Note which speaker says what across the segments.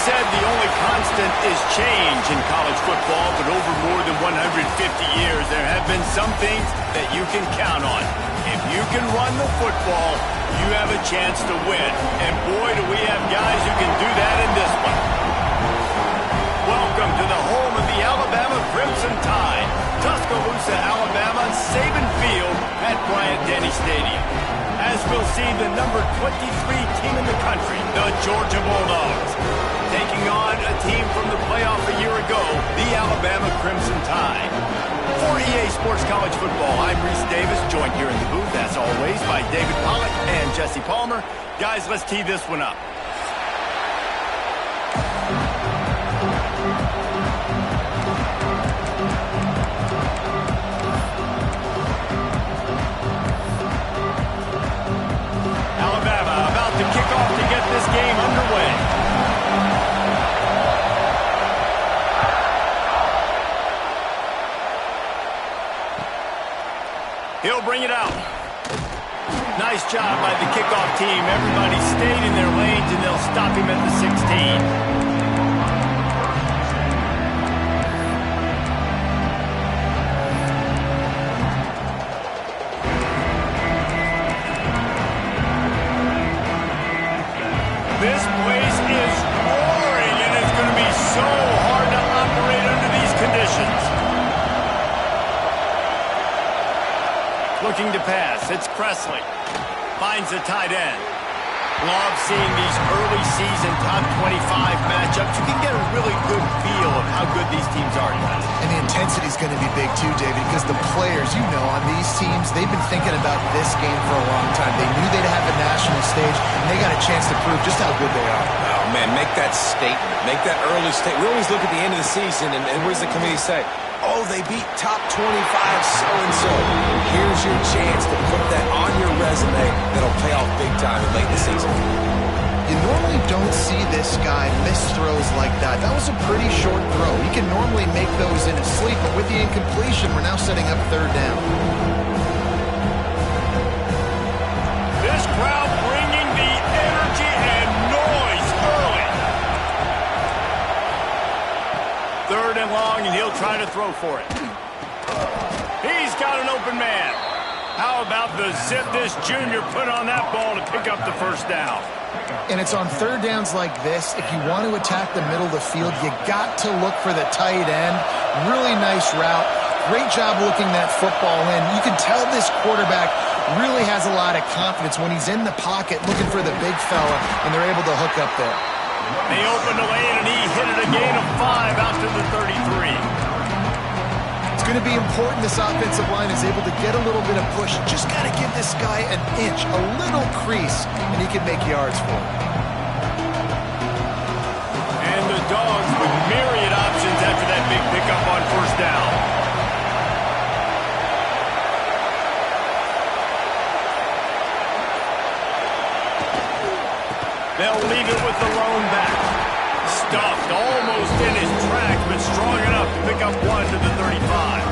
Speaker 1: said the only constant is change in college football, but over more than 150 years, there have been some things that you can count on. If you can run the football, you have a chance to win. And boy, do we have guys who can do that in this one. Welcome to the home of the Alabama Crimson Tide. Tuscaloosa, Alabama, Saban Field at Bryant-Denny Stadium. As we'll see the number 23 team in the country, the Georgia Bulldogs, taking on a team from the playoff a year ago, the Alabama Crimson Tide. For EA Sports College Football, I'm Reese Davis, joined here in the booth, as always, by David Pollack and Jesse Palmer. Guys, let's tee this one up. Alabama about to kick off to get this game underway. He'll bring it out. Nice job by the kickoff team. Everybody stayed in their lanes, and they'll stop him at the 16. This place is roaring, and it's going to be so hard to operate under these conditions. Looking to pass, it's Presley. Finds the tight end. Love seeing these early season top 25 matchups. You can get a really good feel of how good these teams are, guys.
Speaker 2: And the intensity is going to be big too, David, because the players, you know, on these teams, they've been thinking about this game for a long time. They knew they'd have a national stage, and they got a chance to prove just how good they are.
Speaker 3: Oh, man, make that statement. Make that early statement. We always look at the end of the season, and what does the committee say? Oh, they beat top 25 so-and-so. Here's your chance to put that on your resume that'll pay off big time late in the season.
Speaker 2: You normally don't see this guy miss throws like that. That was a pretty short throw. He can normally make those in his sleep, but with the incompletion, we're now setting up third down.
Speaker 1: This crowd bringing the energy and noise early. Third and long, and he'll try to throw for it. He's got an open man. How about the zip this junior put on that ball to pick up the first down?
Speaker 2: And it's on third downs like this. If you want to attack the middle of the field, you got to look for the tight end. Really nice route. Great job looking that football in. You can tell this quarterback really has a lot of confidence when he's in the pocket looking for the big fella, and they're able to hook up there.
Speaker 1: They opened the lane, and he hit it a gain of 5 out to the 33.
Speaker 2: It's going to be important this offensive line is able to get a little bit of push. Just got to give this guy an inch, a little crease, and he can make yards for him.
Speaker 1: And the Dogs with myriad options after that big pickup on first down. They'll leave it with the lone back. Stuffed almost in his tracks, but strong enough to pick up 1 to the 35.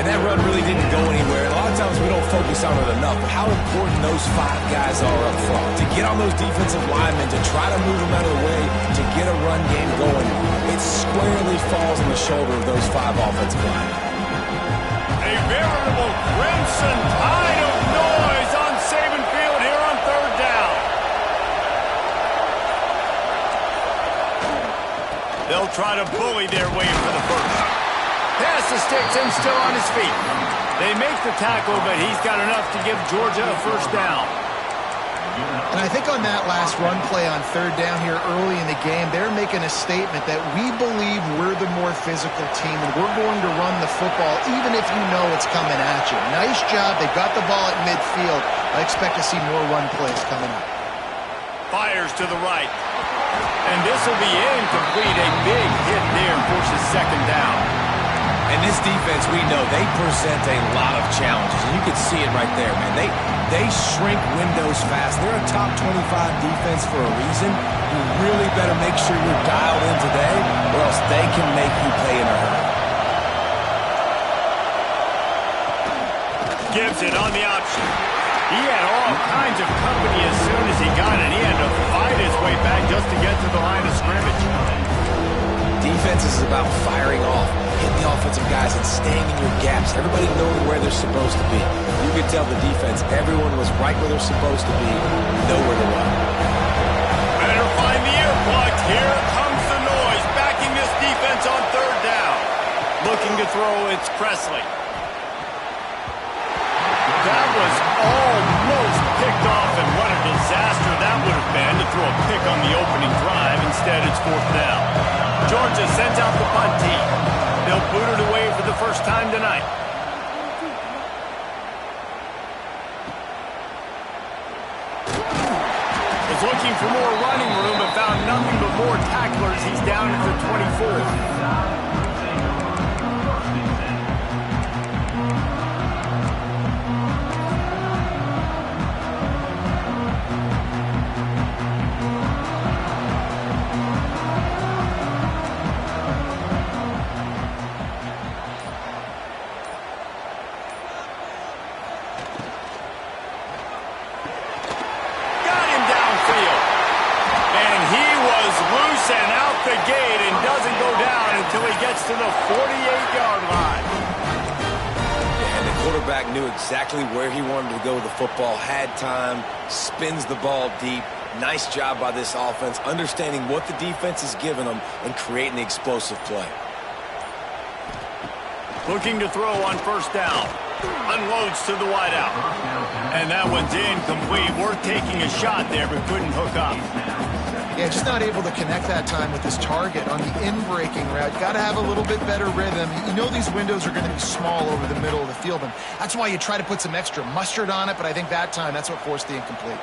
Speaker 3: And that run really didn't go anywhere. A lot of times we don't focus on it enough, but how important those 5 guys are up front. To get on those defensive linemen, to try to move them out of the way, to get a run game going, it squarely falls on the shoulder of those 5 offensive linemen.
Speaker 1: A veritable crimson tide of noise on Saban Field here on third down. They'll try to bully their way for the first. Pass the sticks and still on his feet. They make the tackle, but he's got enough to give Georgia a first down.
Speaker 2: And I think on that last run play on third down here early in the game, they're making a statement that we believe we're the more physical team and we're going to run the football even if you know it's coming at you. Nice job. They've got the ball at midfield. I expect to see more run plays coming up.
Speaker 1: Fires to the right. And this will be incomplete. A big hit there forces second down.
Speaker 3: And this defense, we know, they present a lot of challenges. And you can see it right there, man. They shrink windows fast. They're a top 25 defense for a reason. You really better make sure you're dialed in today, or else they can make you pay in a hurry.
Speaker 1: Gibson on the option. He had all kinds of company as soon as he got it. He had to fight his way way back just to get to the line of scrimmage.
Speaker 3: Defense is about firing off, hitting the offensive guys, and staying in your gaps. Everybody knowing where they're supposed to be. You could tell the defense, everyone was right where they're supposed to be, nowhere to run.
Speaker 1: Better find the earplugs. Here comes the noise, backing this defense on third down. Looking to throw, it's Presley. That was almost picked off, and what a disaster that would have been to throw a pick on the opening drive. Instead, it's fourth down. Georgia sends out the punt team. They'll boot it away for the first time tonight. Was looking for more running room, but found nothing but more tacklers. He's down at the 24. And out the gate and doesn't go down until he gets to the 48-yard line.
Speaker 3: Yeah, and the quarterback knew exactly where he wanted to go with the football, had time, spins the ball deep. Nice job by this offense, understanding what the defense is giving them and creating the explosive play.
Speaker 1: Looking to throw on first down. Unloads to the wideout. And that one's incomplete. Worth taking a shot there, but couldn't hook up.
Speaker 2: Yeah, just not able to connect that time with his target on the in-breaking route. Got to have a little bit better rhythm. You know these windows are going to be small over the middle of the field, and that's why you try to put some extra mustard on it, but I think that time that's what forced the incomplete.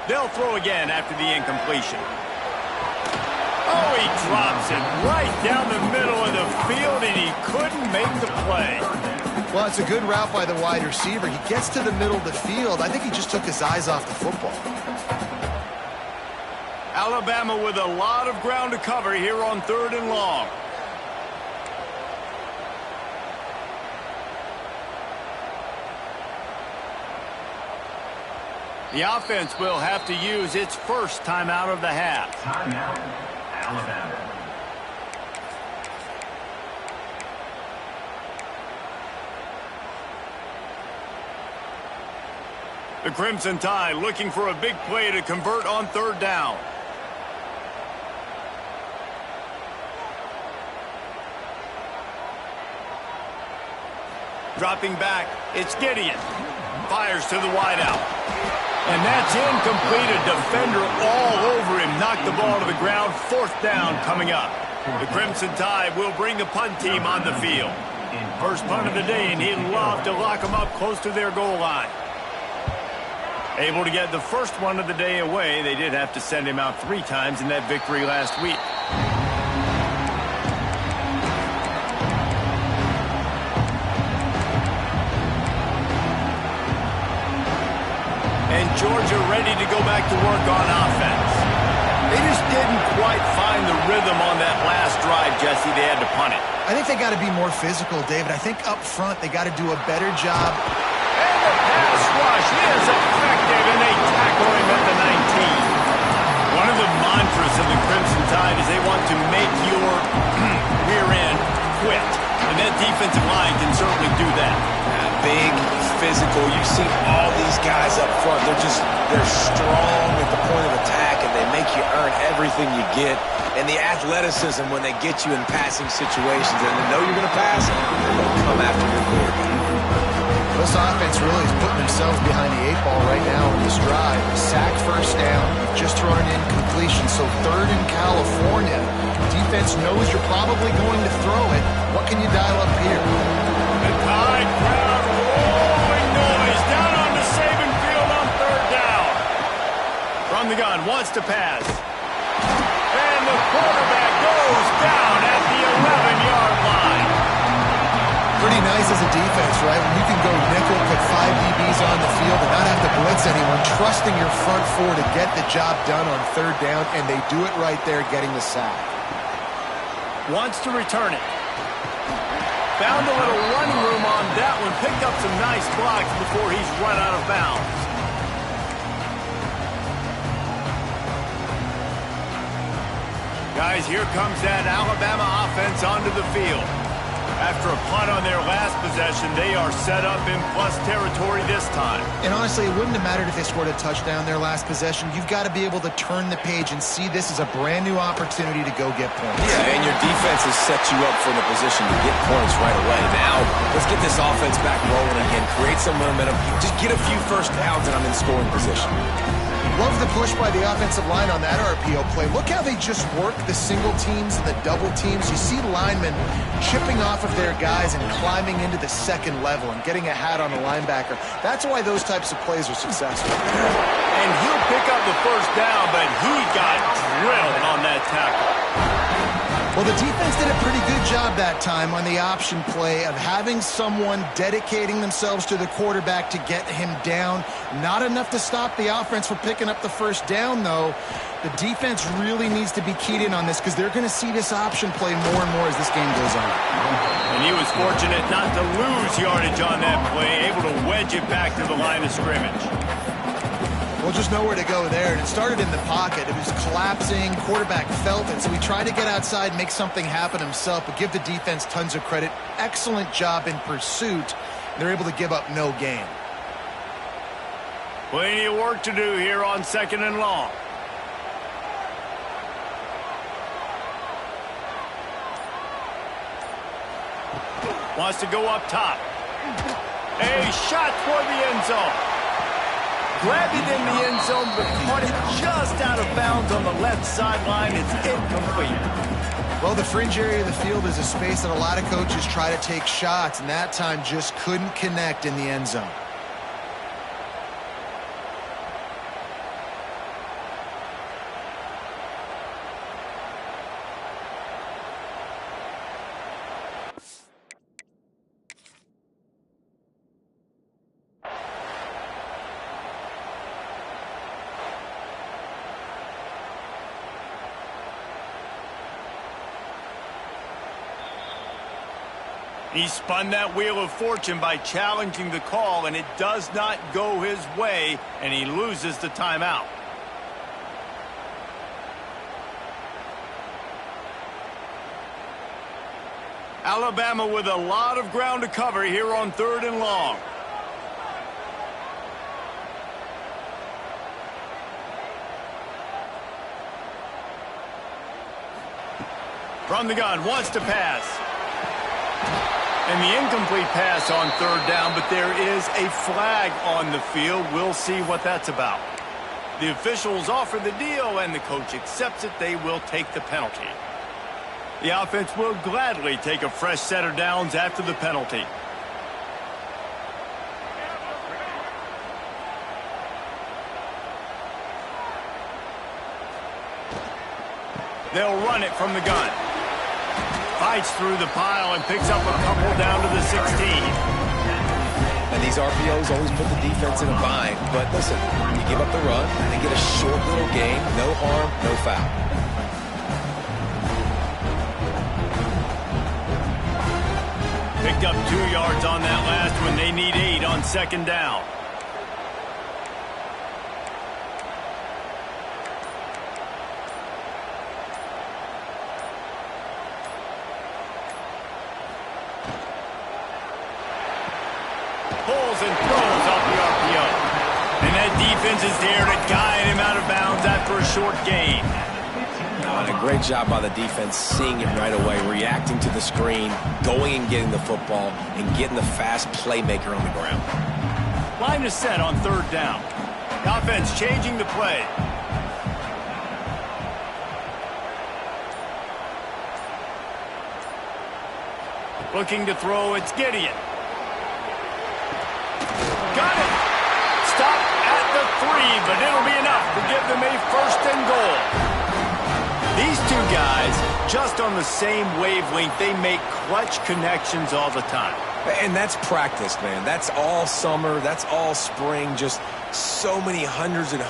Speaker 1: They'll throw again after the incompletion. Oh, he drops it right down the middle of the field, and he couldn't make the play.
Speaker 2: Well, it's a good route by the wide receiver. He gets to the middle of the field. I think he just took his eyes off the football.
Speaker 1: Alabama with a lot of ground to cover here on third and long. The offense will have to use its first timeout of the half.
Speaker 4: Timeout, Alabama.
Speaker 1: The Crimson Tide looking for a big play to convert on third down. Dropping back, it's Gideon. Fires to the wideout. And that's incomplete. A defender all over him. Knocked the ball to the ground. Fourth down coming up. The Crimson Tide will bring the punt team on the field. First punt of the day, and he'd love to lock them up close to their goal line. Able to get the first one of the day away. They did have to send him out 3 times in that victory last week. And Georgia ready to go back to work on offense. They just didn't quite find the rhythm on that last drive, Jesse. They had to punt it.
Speaker 2: I think they got to be more physical, David. I think up front they got to do a better job.
Speaker 1: And the pass rush is effective, and they tackle him at the 19. One of the mantras of the Crimson Tide is they want to make your rear end quit. And that defensive line can certainly do that.
Speaker 3: Big, physical. You've seen all these guys up front. They're strong at the point of attack, and they make you earn everything you get. And the athleticism when they get you in passing situations, and they know you're going to pass, they're going to come after your quarterback.
Speaker 2: This offense really is putting themselves behind the 8 ball right now in this drive. Sack first down. You've just thrown an incompletion, so third in California. Defense knows you're probably going to throw it. What can you dial up here?
Speaker 1: The Tide crowd rolling noise down on the Saban field on third down. From the gun, wants to pass. And the quarterback goes down at the 11-yard line.
Speaker 2: Pretty nice as a defense, right? When you can go nickel, put 5 DBs on the field and not have to blitz anyone, trusting your front 4 to get the job done on third down, and they do it right there, getting the sack.
Speaker 1: Wants to return it. Found a little running room on that one. Picked up some nice blocks before he's run out of bounds. Guys, here comes that Alabama offense onto the field. After a punt on their last possession, they are set up in plus territory this time.
Speaker 2: And honestly, it wouldn't have mattered if they scored a touchdown their last possession. You've got to be able to turn the page and see this as a brand new opportunity to go get points.
Speaker 3: Yeah, and your defense has set you up for the position to get points right away. Now, let's get this offense back rolling again, create some momentum, just get a few first downs, and I'm in scoring position.
Speaker 2: Love the push by the offensive line on that RPO play. Look how they just work the single teams and the double teams. You see linemen chipping off of their guys and climbing into the second level and getting a hat on the linebacker. That's why those types of plays are successful.
Speaker 1: And he'll pick up the first down, but he got drilled on that tackle.
Speaker 2: Well, the defense did a pretty good job that time on the option play of having someone dedicating themselves to the quarterback to get him down. Not enough to stop the offense from picking up the first down, though. The defense really needs to be keyed in on this because they're going to see this option play more and more as this game goes on.
Speaker 1: And he was fortunate not to lose yardage on that play, able to wedge it back to the line of scrimmage.
Speaker 2: Well, just nowhere to go there. And it started in the pocket. It was collapsing. Quarterback felt it. So he tried to get outside, make something happen himself, but give the defense tons of credit. Excellent job in pursuit. They're able to give up no gain.
Speaker 1: Plenty of work to do here on 2nd and long. Wants to go up top. A shot toward the end zone. Grabbed it in the end zone, but caught it just out of bounds on the left sideline. It's incomplete.
Speaker 2: Well, the fringe area of the field is a space that a lot of coaches try to take shots, and that time just couldn't connect in the end zone.
Speaker 1: He spun that wheel of fortune by challenging the call, and it does not go his way, and he loses the timeout. Alabama with a lot of ground to cover here on 3rd and long. From the gun, wants to pass. And the incomplete pass on 3rd down, but there is a flag on the field. We'll see what that's about. The officials offer the deal, and the coach accepts it. They will take the penalty. The offense will gladly take a fresh set of downs after the penalty. They'll run it from the gun. Fights through the pile and picks up a couple down to the 16.
Speaker 3: And these RPOs always put the defense in a bind. But listen, you give up the run, they get a short little gain, no harm, no foul.
Speaker 1: Picked up 2 yards on that last one. They need 8 on 2nd down. Pulls and throws off the RPO. And that defense is there to guide him out of bounds after a short gain.
Speaker 3: And a great job by the defense seeing it right away, reacting to the screen, going and getting the football, and getting the fast playmaker on the ground.
Speaker 1: Line is set on 3rd down. The offense changing the play. Looking to throw, it's Gideon. Got it. Stop at the 3, but it'll be enough to give them a 1st and goal. These two guys, just on the same wavelength, they make clutch connections all the time.
Speaker 3: And that's practice, man. That's all summer. That's all spring. Just so many hundreds and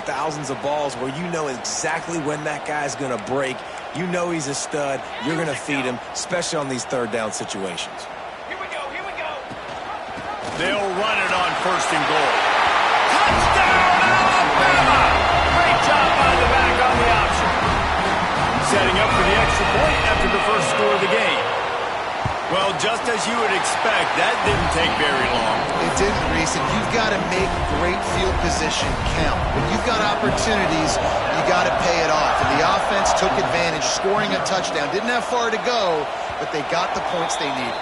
Speaker 3: thousands of balls where you know exactly when that guy's going to break. You know he's a stud. You're going to feed him, especially on these third down situations.
Speaker 1: Here we go. They'll run it on 1st and goal. Touchdown, Alabama! Great job by the back on the option. Setting up for the extra point after the first score of the game. Well, just as you would expect, that didn't take very long.
Speaker 2: It didn't, Reese, and you've got to make great field position count. When you've got opportunities, you got to pay it off. And the offense took advantage, scoring a touchdown. Didn't have far to go, but they got the points they needed.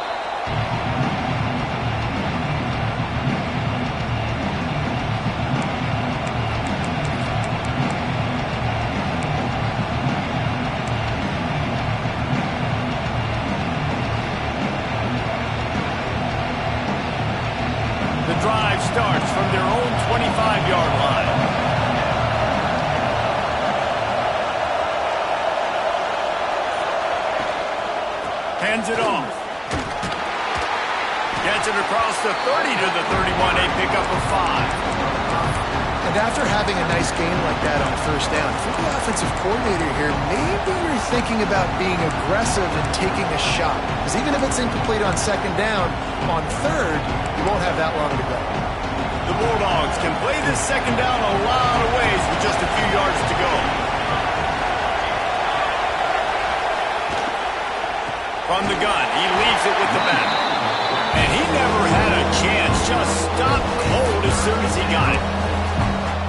Speaker 1: Drive starts from their own 25-yard line. Hands it off. Gets it across the 30 to the 31, a pickup of 5.
Speaker 2: And after having a nice game like that on 1st down, for the offensive coordinator here, maybe you're thinking about being aggressive and taking a shot. Because even if it's incomplete on 2nd down, on 3rd, you won't have that long to go.
Speaker 1: The Bulldogs can play this 2nd down a lot of ways with just a few yards to go. From the gun, he leaves it with the back. And he never had a chance, just stopped cold as soon as he got it.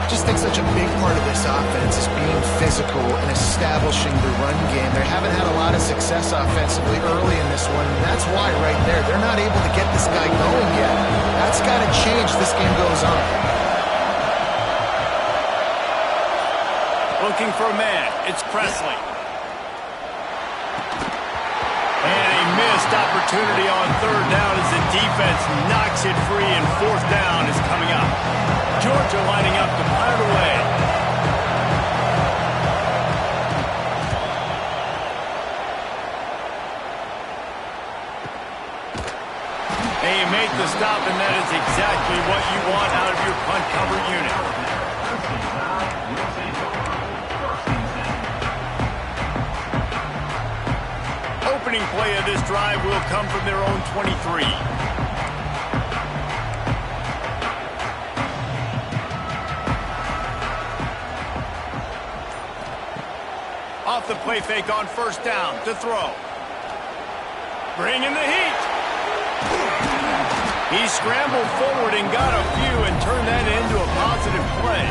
Speaker 2: I just think such a big part of this offense is being physical and establishing the run game. They haven't had a lot of success offensively early in this one, and that's why right there, they're not able to get this guy going yet. That's got to change as this game goes on.
Speaker 1: Looking for a man, it's Presley. And a missed opportunity on 3rd down as the defense knocks it free, and 4th down is coming up. Georgia lining up to punt it away. They make the stop, and that is exactly what you want out of your punt cover unit. Opening play of this drive will come from their own 23. Off the play fake on 1st down to throw. Bring in the heat. He scrambled forward and got a few and turned that into a positive play.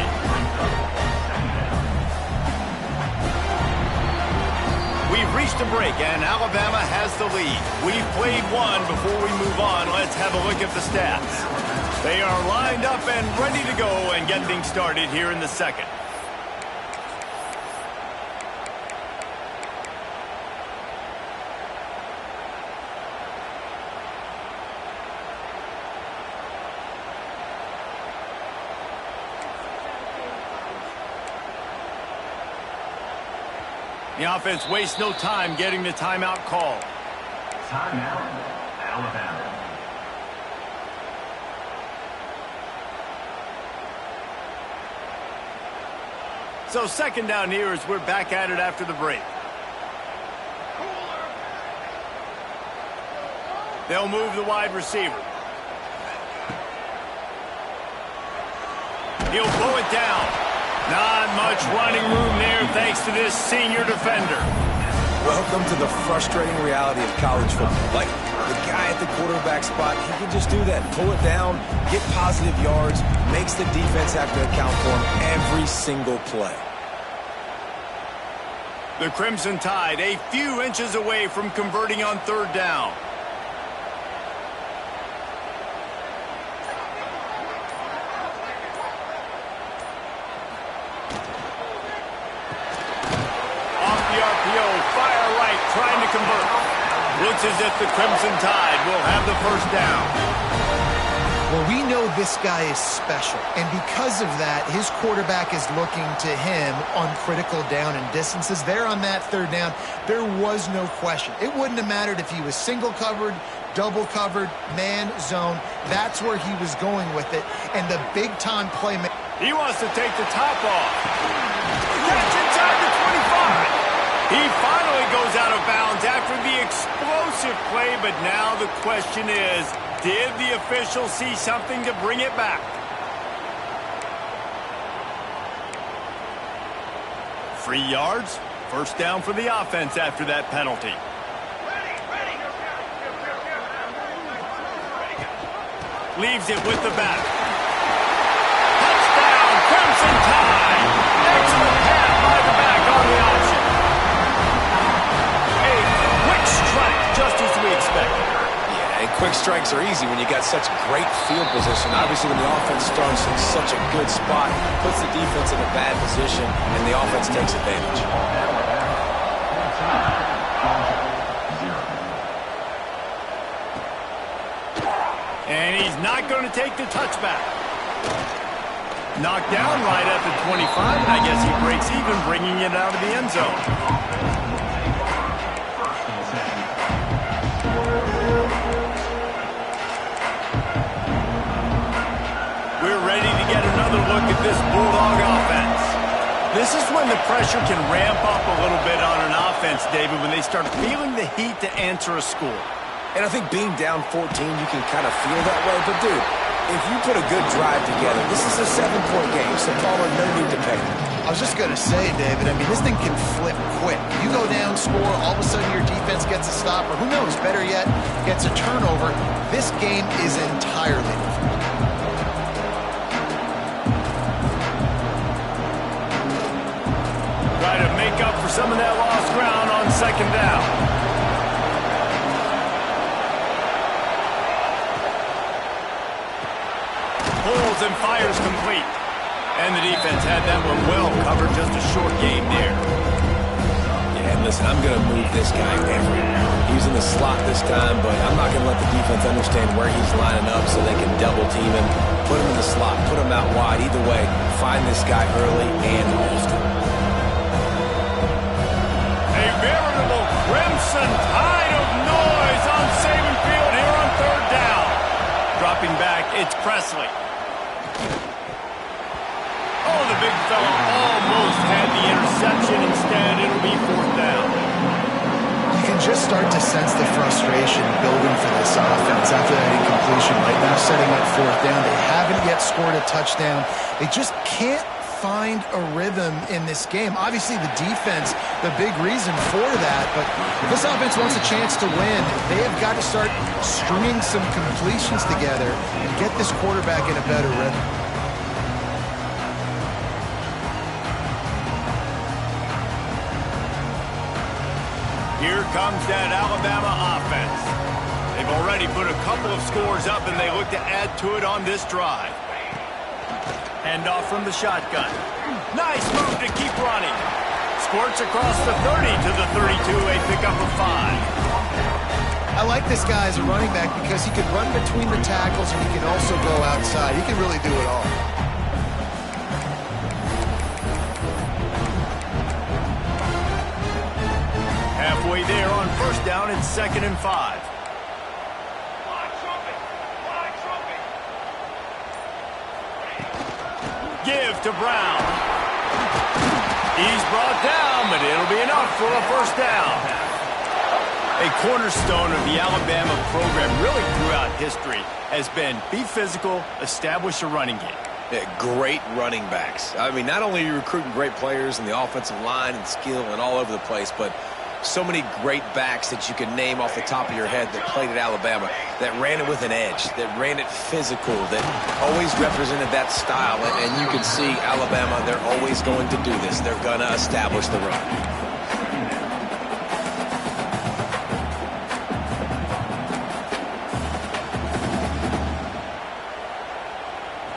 Speaker 1: We've reached a break, and Alabama has the lead. We've played one. Before we move on, let's have a look at the stats. They are lined up and ready to go and get things started here in the 2nd. The offense wastes no time getting the timeout call.
Speaker 4: Timeout, Alabama.
Speaker 1: So 2nd down here as we're back at it after the break. They'll move the wide receiver. He'll blow it down. Not much running room there thanks to this senior defender.
Speaker 3: Welcome to the frustrating reality of college football. Like, the guy at the quarterback spot, he can just do that. Pull it down, get positive yards, makes the defense have to account for him every single play.
Speaker 1: The Crimson Tide a few inches away from converting on 3rd down. Trying to convert. Looks as if the Crimson Tide will have the 1st down.
Speaker 2: Well, we know this guy is special, and because of that, his quarterback is looking to him on critical down and distances. There on that third down, there was no question. It wouldn't have mattered if he was single covered, double covered, man, zone. That's where he was going with it, and the big-time playmaker.
Speaker 1: He wants to take the top off. Catch inside the 25. He finally goes out of bounds after the explosive play, but now the question is, did the official see something to bring it back? Free yards, first down for the offense after that penalty. Leaves it with the back. Touchdown, Crimson Tide! Excellent pass by the back on the option. Just as we expected.
Speaker 3: Yeah, and quick strikes are easy when you got such great field position. Obviously, when the offense starts in such a good spot, puts the defense in a bad position, and the offense takes advantage.
Speaker 1: And he's not going to take the touchback. Knocked down right at the 25, and I guess he breaks even, bringing it out of the end zone. Look at this Bulldog offense. This is when the pressure can ramp up a little bit on an offense, David, when they start feeling the heat to answer a score.
Speaker 3: And I think being down 14, you can kind of feel that way. But, dude, if you put a good drive together, this is a 7-point game, so Pollard, no need to panic.
Speaker 2: I was just going to say, David, I mean, this thing can flip quick. You go down, score, all of a sudden your defense gets a stop, or who knows, better yet, gets a turnover. This game is entirely different.
Speaker 1: Try to make up for some of that lost ground on second down. Pulls and fires complete. And the defense had that one well covered, just a short game there.
Speaker 3: Yeah, and listen, I'm going to move this guy everywhere. He's in the slot this time, but I'm not going to let the defense understand where he's lining up so they can double team him, put him in the slot, put him out wide. Either way, find this guy early and often.
Speaker 1: Veritable Crimson Tide of noise on Saban Field here on third down. Dropping back, it's Presley. Oh, the big fella almost had the interception. Instead, it'll be fourth down.
Speaker 2: You can just start to sense the frustration building for this offense after that incompletion. Right now, setting up fourth down. They haven't yet scored a touchdown. They just can't find a rhythm in this game. Obviously, the defense, the big reason for that, but if this offense wants a chance to win, they have got to start stringing some completions together and get this quarterback in a better rhythm.
Speaker 1: Here comes that Alabama offense. They've already put a couple of scores up, and they look to add to it on this drive. Handoff from the shotgun. Nice move to keep running. Squirts across the 30 to the 32, a pickup of 5.
Speaker 2: I like this guy as a running back because he can run between the tackles and he can also go outside. He can really do it all.
Speaker 1: Halfway there on first down and 2nd and 5. Give to Brown. He's brought down, but it'll be enough for a first down. A cornerstone of the Alabama program really throughout history has been be physical, establish a running game.
Speaker 3: Yeah, great running backs. I mean, not only are you recruiting great players in the offensive line and skill and all over the place, but so many great backs that you can name off the top of your head that played at Alabama, that ran it with an edge, that ran it physical, that always represented that style. And you can see Alabama, they're always going to do this. They're going to establish the run.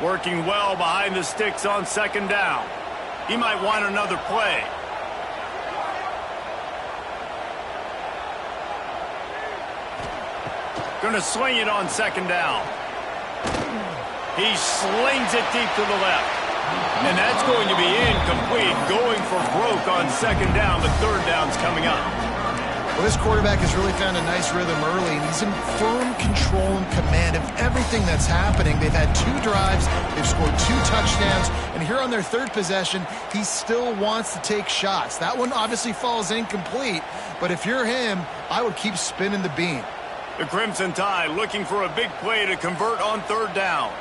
Speaker 1: Working well behind the sticks on second down. He might want another play. Going to swing it on second down. He slings it deep to the left. And that's going to be incomplete, going for broke on second down, but third down's coming up.
Speaker 2: Well, this quarterback has really found a nice rhythm early, and he's in firm control and command of everything that's happening. They've had 2 drives, they've scored 2 touchdowns, and here on their third possession, he still wants to take shots. That one obviously falls incomplete, but if you're him, I would keep spinning the beam.
Speaker 1: The Crimson Tide looking for a big play to convert on third down.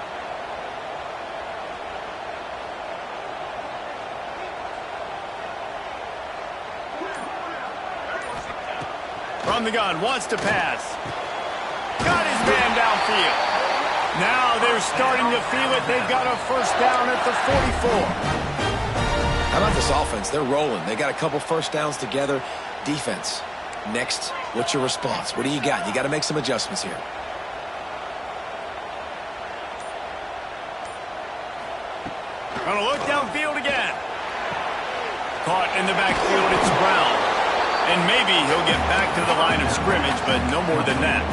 Speaker 1: From the gun, wants to pass. Got his man downfield. Now they're starting to feel it. They've got a first down at the 44.
Speaker 3: How about this offense? They're rolling. They got a couple first downs together. Defense, next, what's your response? What do you got? You got to make some adjustments here.
Speaker 1: Gonna look downfield again. Caught in the backfield, it's Brown. And maybe he'll get back to the line of scrimmage, but no more than that.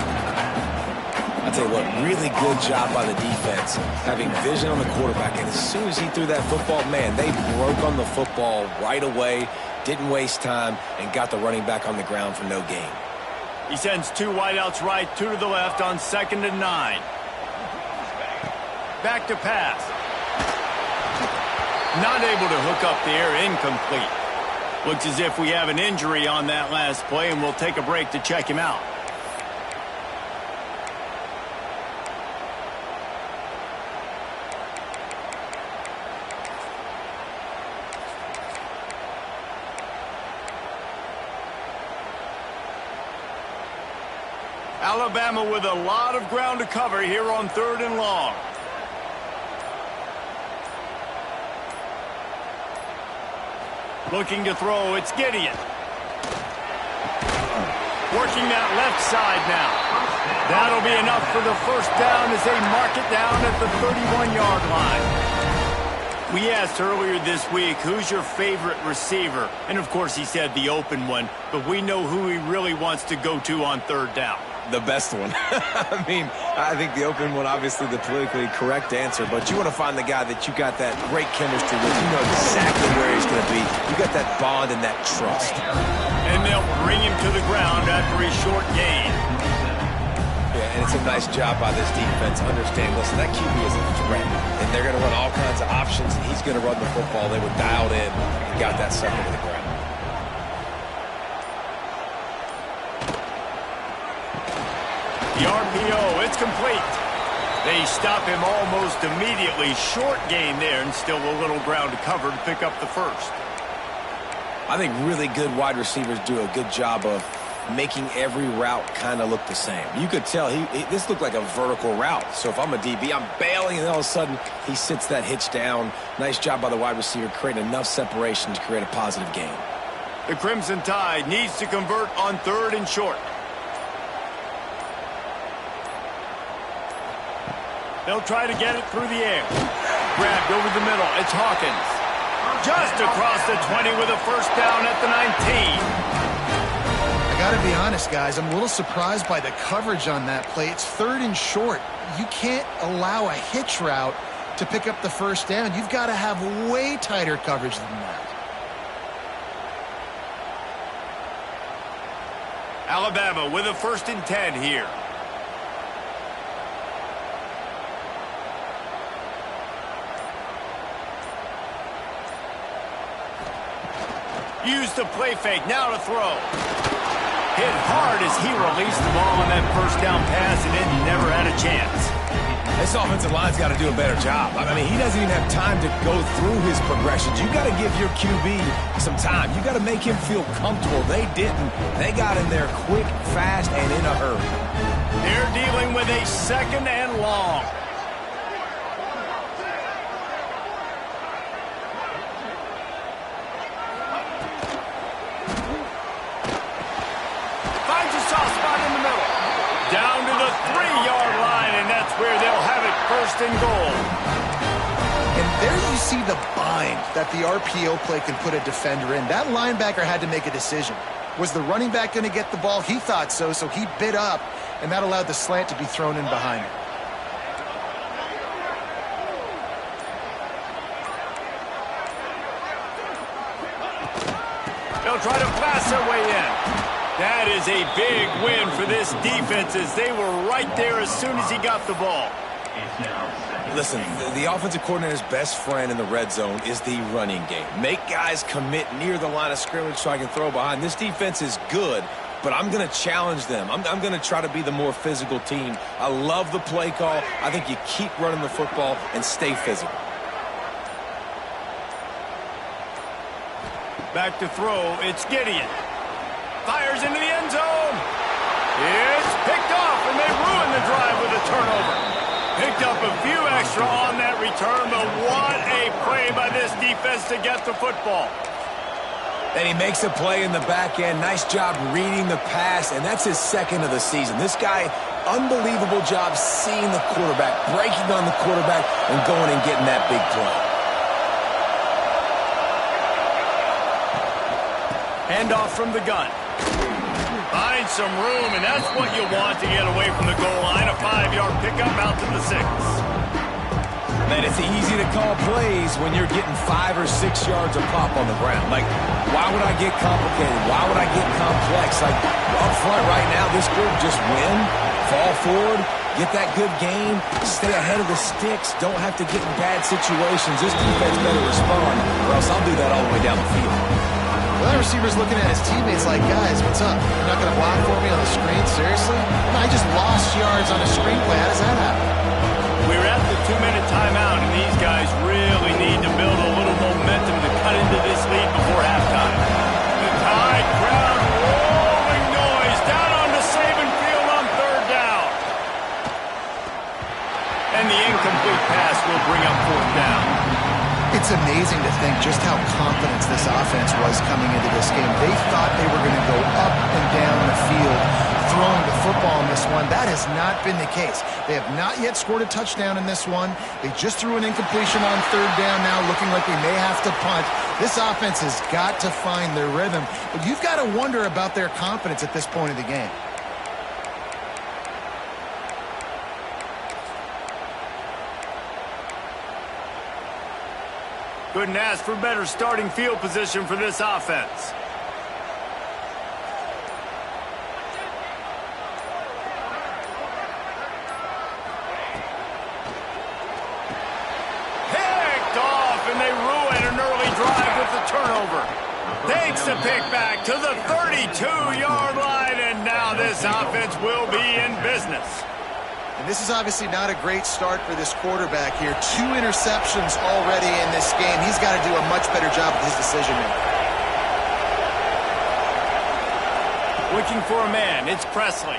Speaker 3: I'll tell you what, really good job by the defense, having vision on the quarterback. And as soon as he threw that football, man, they broke on the football right away, didn't waste time, and got the running back on the ground for no gain.
Speaker 1: He sends 2 wideouts right, 2 to the left on 2nd and 9. Back to pass. Not able to hook up the air, incomplete. Looks as if we have an injury on that last play, and we'll take a break to check him out. Alabama with a lot of ground to cover here on 3rd and long. Looking to throw, it's Gideon. Working that left side now. That'll be enough for the first down as they mark it down at the 31-yard line. We asked earlier this week, who's your favorite receiver? And, of course, he said the open one, but we know who he really wants to go to on 3rd down.
Speaker 3: The best one. I mean, I think the open one, obviously the politically correct answer, but you want to find the guy that you got that great chemistry with. You know exactly where he's going to be. You got that bond and that trust.
Speaker 1: And they'll bring him to the ground after a short gain.
Speaker 3: Yeah, and it's a nice job by this defense. Understand, listen, that QB is a threat, and they're going to run all kinds of options, and he's going to run the football. They were dialed in and got that sucker to the ground.
Speaker 1: The RPO, it's complete. They stop him almost immediately. Short gain there, and still a little ground to cover to pick up the first.
Speaker 3: I think really good wide receivers do a good job of making every route kind of look the same. You could tell this looked like a vertical route. So if I'm a DB, I'm bailing, and all of a sudden he sits that hitch down. Nice job by the wide receiver, creating enough separation to create a positive gain.
Speaker 1: The Crimson Tide needs to convert on 3rd and short. They'll try to get it through the air. Grabbed over the middle. It's Hawkins. Just across the 20 with a first down at the 19.
Speaker 2: I got to be honest, guys. I'm a little surprised by the coverage on that play. It's 3rd and short. You can't allow a hitch route to pick up the first down. You've got to have way tighter coverage than that.
Speaker 1: Alabama with a 1st and 10 here. Use the play fake, now to throw. Hit hard as he released the ball on that first down pass, and then never had a chance.
Speaker 3: This offensive line's got to do a better job. I mean, he doesn't even have time to go through his progressions. You got to give your QB some time. You got to make him feel comfortable. They didn't. They got in there quick, fast, and in a hurry.
Speaker 1: They're dealing with a 2nd and long. Down to the 3-yard line, and that's where they'll have it 1st and goal.
Speaker 2: And there you see the bind that the RPO play can put a defender in. That linebacker had to make a decision. Was the running back going to get the ball? He thought so, so he bit up, and that allowed the slant to be thrown in behind him.
Speaker 1: they'll try to blast their way in. That is a big win for this defense as they were right there as soon as he got the ball.
Speaker 3: Listen, the offensive coordinator's best friend in the red zone is the running game. Make guys commit near the line of scrimmage so I can throw behind. This defense is good, but I'm going to challenge them. I'm going to try to be the more physical team. I love the play call. I think you keep running the football and stay physical.
Speaker 1: Back to throw, it's Gideon. Fires into the end zone. It's picked off, and they ruin the drive with a turnover. Picked up a few extra on that return, but what a play by this defense to get the football.
Speaker 3: And he makes a play in the back end. Nice job reading the pass, and that's his second of the season. This guy, unbelievable job seeing the quarterback, breaking on the quarterback, and going and getting that big play.
Speaker 1: Handoff from the gun. Find some room, and that's what you want to get away from the goal line. A 5-yard pickup out to the 6.
Speaker 3: Man, it's easy to call plays when you're getting 5 or 6 yards of pop on the ground. Like, why would I get complicated? Why would I get complex? Like, up front right now, this group just win, fall forward, get that good game, stay ahead of the sticks, don't have to get in bad situations. This defense better respond, or else I'll do that all the way down the field.
Speaker 2: Well, that receiver's looking at his teammates like, guys, what's up? You're not going to block for me on the screen? Seriously? I just lost yards on a screen play. How does that happen?
Speaker 1: We're at the 2-minute timeout, and these guys really need to build a little momentum to cut into this lead before halftime. The Tide crowd rolling noise down onto Saban Field on 3rd down. And the incomplete pass will bring up 4th down.
Speaker 2: It's amazing to think just how confident this offense was coming into this game. They thought they were going to go up and down the field throwing the football in this one. That has not been the case. They have not yet scored a touchdown in this one. They just threw an incompletion on 3rd down now, looking like they may have to punt. This offense has got to find their rhythm. But you've got to wonder about their confidence at this point of the game.
Speaker 1: Couldn't ask for better starting field position for this offense. Picked off, and they ruin an early drive with the turnover. Takes the pick back to the 32-yard line, and now this offense will be in business.
Speaker 2: And this is obviously not a great start for this quarterback here. 2 interceptions already in this game. He's got to do a much better job with his decision-making.
Speaker 1: Looking for a man. It's Presley.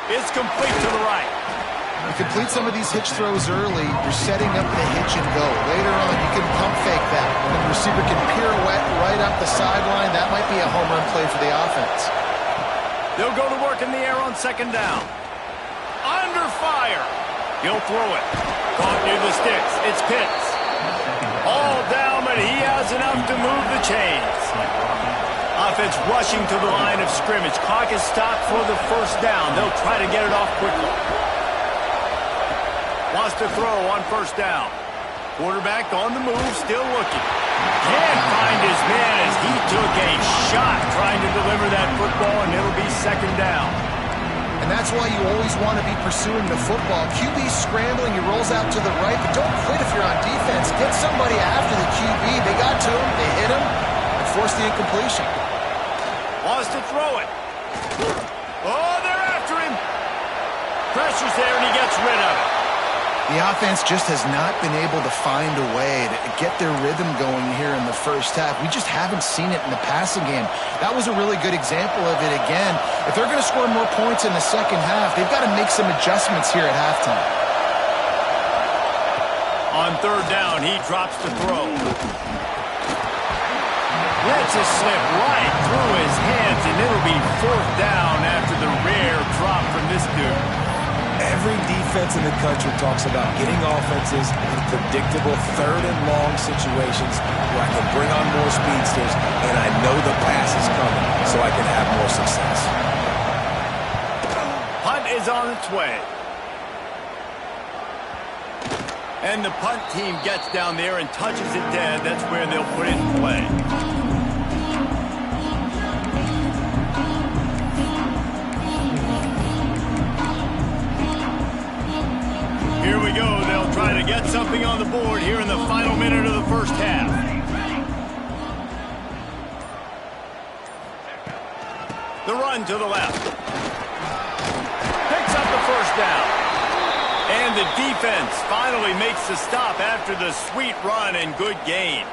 Speaker 1: It's complete to the right.
Speaker 2: You complete some of these hitch throws early, you're setting up the hitch and go. Later on, you can pump fake that. And the receiver can pirouette right up the sideline. That might be a home run play for the offense.
Speaker 1: They'll go to work in the air on 2nd down. Under fire. He'll throw it. Caught near the sticks. It's Pitts. All down, but he has enough to move the chains. Offense rushing to the line of scrimmage. Clock is stopped for the 1st down. They'll try to get it off quickly. Wants to throw on 1st down. Quarterback on the move, still looking. Can't find his man as he took a shot trying to deliver that football, and it'll be 2nd down.
Speaker 2: And that's why you always want to be pursuing the football. QB scrambling, he rolls out to the right, but don't quit if you're on defense. Get somebody after the QB. They got to him, they hit him, and forced the incompletion.
Speaker 1: Wants to throw it. Oh, they're after him. Pressure's there, and he gets rid of it.
Speaker 2: The offense just has not been able to find a way to get their rhythm going here in the 1st half. We just haven't seen it in the passing game. That was a really good example of it again. If they're going to score more points in the 2nd half, they've got to make some adjustments here at halftime.
Speaker 1: On 3rd down, he drops the throw. Lets it slip right through his hands, and it'll be 4th down after the rare drop from this dude.
Speaker 3: Every defense in the country talks about getting offenses in predictable 3rd and long situations where I can bring on more speedsters and I know the pass is coming so I can have more success.
Speaker 1: Punt is on its way. And the punt team gets down there and touches it dead. That's where they'll put it in play. get something on the board here in the final minute of the first half. The run to the left. Picks up the first down. And the defense finally makes the stop after the sweet run and good gain.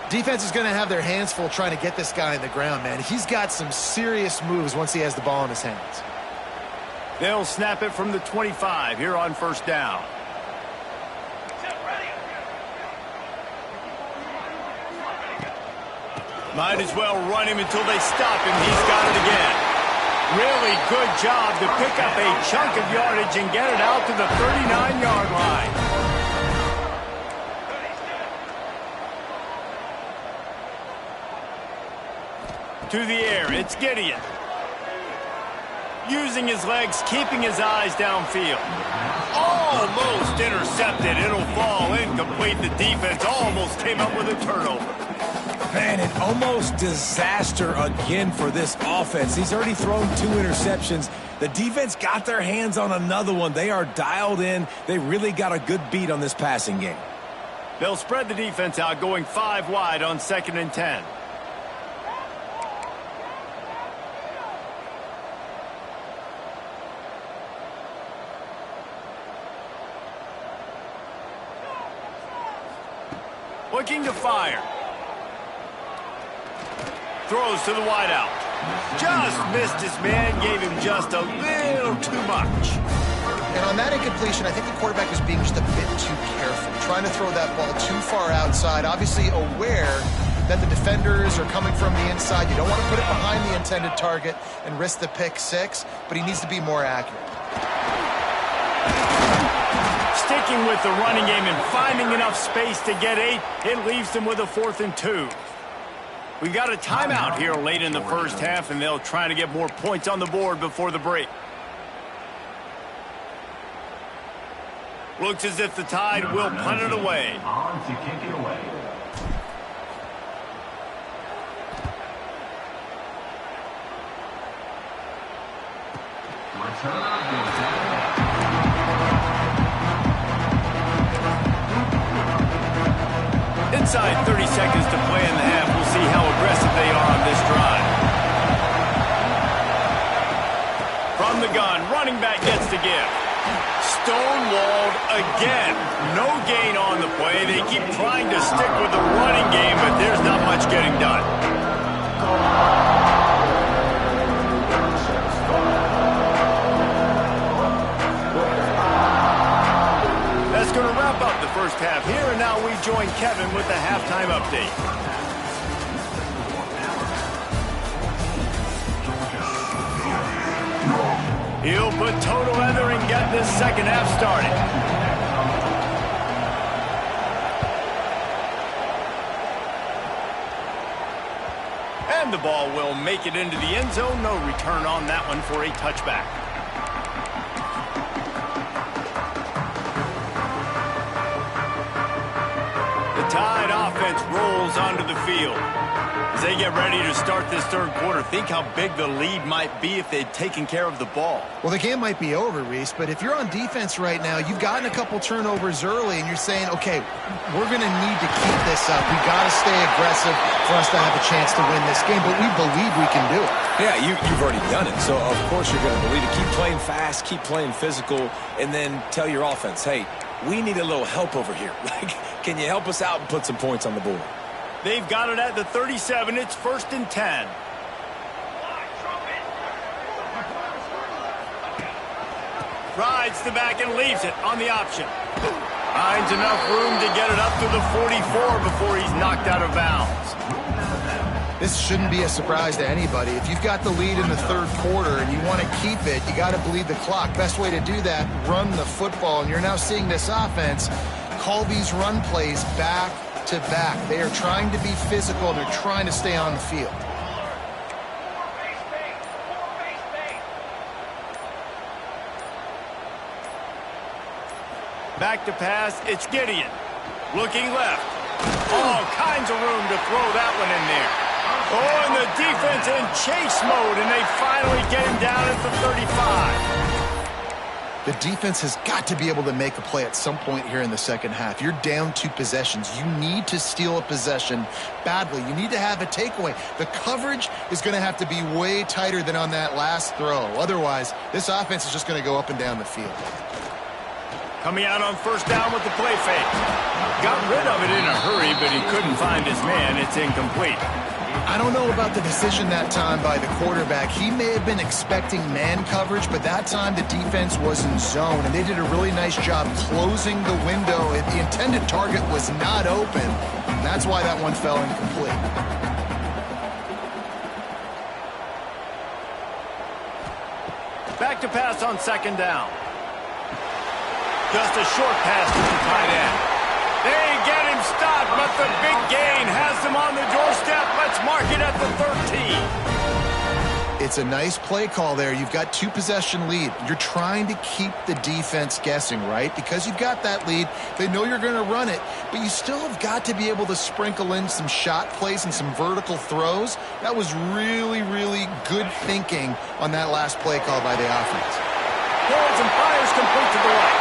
Speaker 2: Defense is going to have their hands full trying to get this guy on the ground, man. He's got some serious moves once he has the ball in his hands.
Speaker 1: They'll snap it from the 25 here on first down. Might as well run him until they stop him. He's got it again. Really good job to pick up a chunk of yardage and get it out to the 39-yard line. To the air, it's Gideon. Using his legs, keeping his eyes downfield. Almost intercepted. It'll fall incomplete. The defense almost came up with a turnover.
Speaker 3: Man, an almost disaster again for this offense. He's already thrown 2 interceptions. The defense got their hands on another one. They are dialed in. They really got a good beat on this passing game.
Speaker 1: They'll spread the defense out, going 5 wide on 2nd and 10. Looking to fire. Throws to the wideout. Just missed his man, gave him just a little too much.
Speaker 2: And on that incompletion, I think the quarterback was being just a bit too careful, trying to throw that ball too far outside, obviously aware that the defenders are coming from the inside. You don't want to put it behind the intended target and risk the pick 6, but he needs to be more accurate.
Speaker 1: Sticking with the running game and finding enough space to get 8, it leaves them with a 4th and 2. We've got a timeout here late in the first half, and they'll try to get more points on the board before the break. Looks as if the Tide will punt it away.
Speaker 4: On to kick it away.
Speaker 1: Inside 30 seconds to play in the half. We'll see how aggressive they are on this drive. From the gun, running back gets the give. Stonewalled again. No gain on the play. They keep trying to stick with the running game, but there's not much getting done. That's going to wrap up the first half here, and now we join Kevin with the halftime update. He'll put toe to leather and get this second half started. And the ball will make it into the end zone. No return on that one for a touchback. The Tide offense rolls onto the field. As they get ready to start this third quarter, think how big the lead might be if they'd taken care of the ball.
Speaker 2: Well, the game might be over, Reese, but if you're on defense right now, you've gotten a couple turnovers early, and you're saying, okay, we're going to need to keep this up. We've got to stay aggressive for us to have a chance to win this game, but we believe we can do it.
Speaker 3: Yeah, you've already done it, so of course you're going to believe it. Keep playing fast, keep playing physical, and then tell your offense, hey, we need a little help over here. Can you help us out and put some points on the board?
Speaker 1: They've got it at the 37. It's 1st and 10. Rides the back and leaves it on the option. Finds enough room to get it up to the 44 before he's knocked out of bounds.
Speaker 2: This shouldn't be a surprise to anybody. If you've got the lead in the third quarter and you want to keep it, you got to bleed the clock. Best way to do that, run the football. And you're now seeing this offense call these run plays back to back. They are trying to be physical, and they're trying to stay on the field.
Speaker 1: Back to pass, it's Gideon. Looking left. All kinds of room to throw that one in there. Oh, and the defense in chase mode, and they finally get him down at the 35.
Speaker 2: The defense has got to be able to make a play at some point here in the second half. You're down 2 possessions. You need to steal a possession badly. You need to have a takeaway. The coverage is going to have to be way tighter than on that last throw. Otherwise, this offense is just going to go up and down the field.
Speaker 1: Coming out on first down with the play fake. Got rid of it in a hurry, but he couldn't find his man. It's incomplete.
Speaker 2: I don't know about the decision that time by the quarterback. He may have been expecting man coverage, but that time the defense was in zone, and they did a really nice job closing the window. The intended target was not open, and that's why that one fell incomplete.
Speaker 1: Back to pass on second down. Just a short pass to the tight end. They get him stopped, but the big gain has him on the doorstep. Let's mark it at the 13.
Speaker 2: It's a nice play call there. You've got 2 possession lead. You're trying to keep the defense guessing, right? Because you've got that lead. They know you're going to run it, but you still have got to be able to sprinkle in some shot plays and some vertical throws. That was really, really good thinking on that last play call by the offense.
Speaker 1: Holds and fires complete to the right.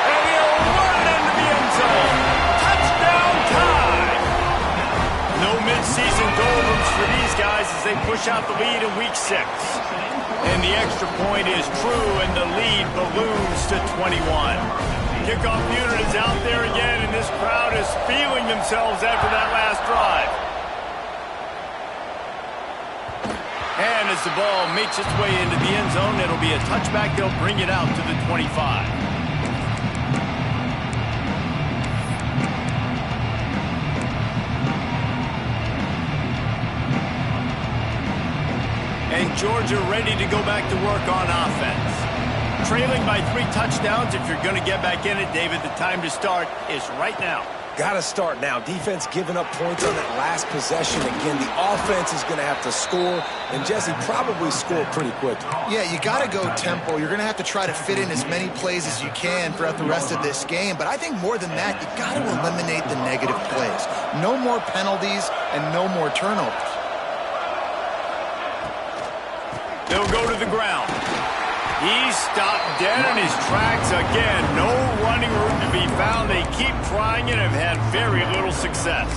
Speaker 1: And he'll run into the end zone. Touchdown time! No mid-season doldrums for these guys as they push out the lead in week 6. And the extra point is true, and the lead balloons to 21. Kickoff unit is out there again, and this crowd is feeling themselves after that last drive. And as the ball makes its way into the end zone, it'll be a touchback. They'll bring it out to the 25. And Georgia ready to go back to work on offense. Trailing by 3 touchdowns. If you're going to get back in it, David, the time to start is right now.
Speaker 3: Got to start now. Defense giving up points on that last possession. Again, the offense is going to have to score, and Jesse probably score pretty quickly.
Speaker 2: Yeah, you got to go tempo. You're going to have to try to fit in as many plays as you can throughout the rest of this game. But I think more than that, you got to eliminate the negative plays. No more penalties and no more turnovers.
Speaker 1: They'll go to the ground. He's stopped dead in his tracks again. No running room to be found. They keep trying it and have had very little success.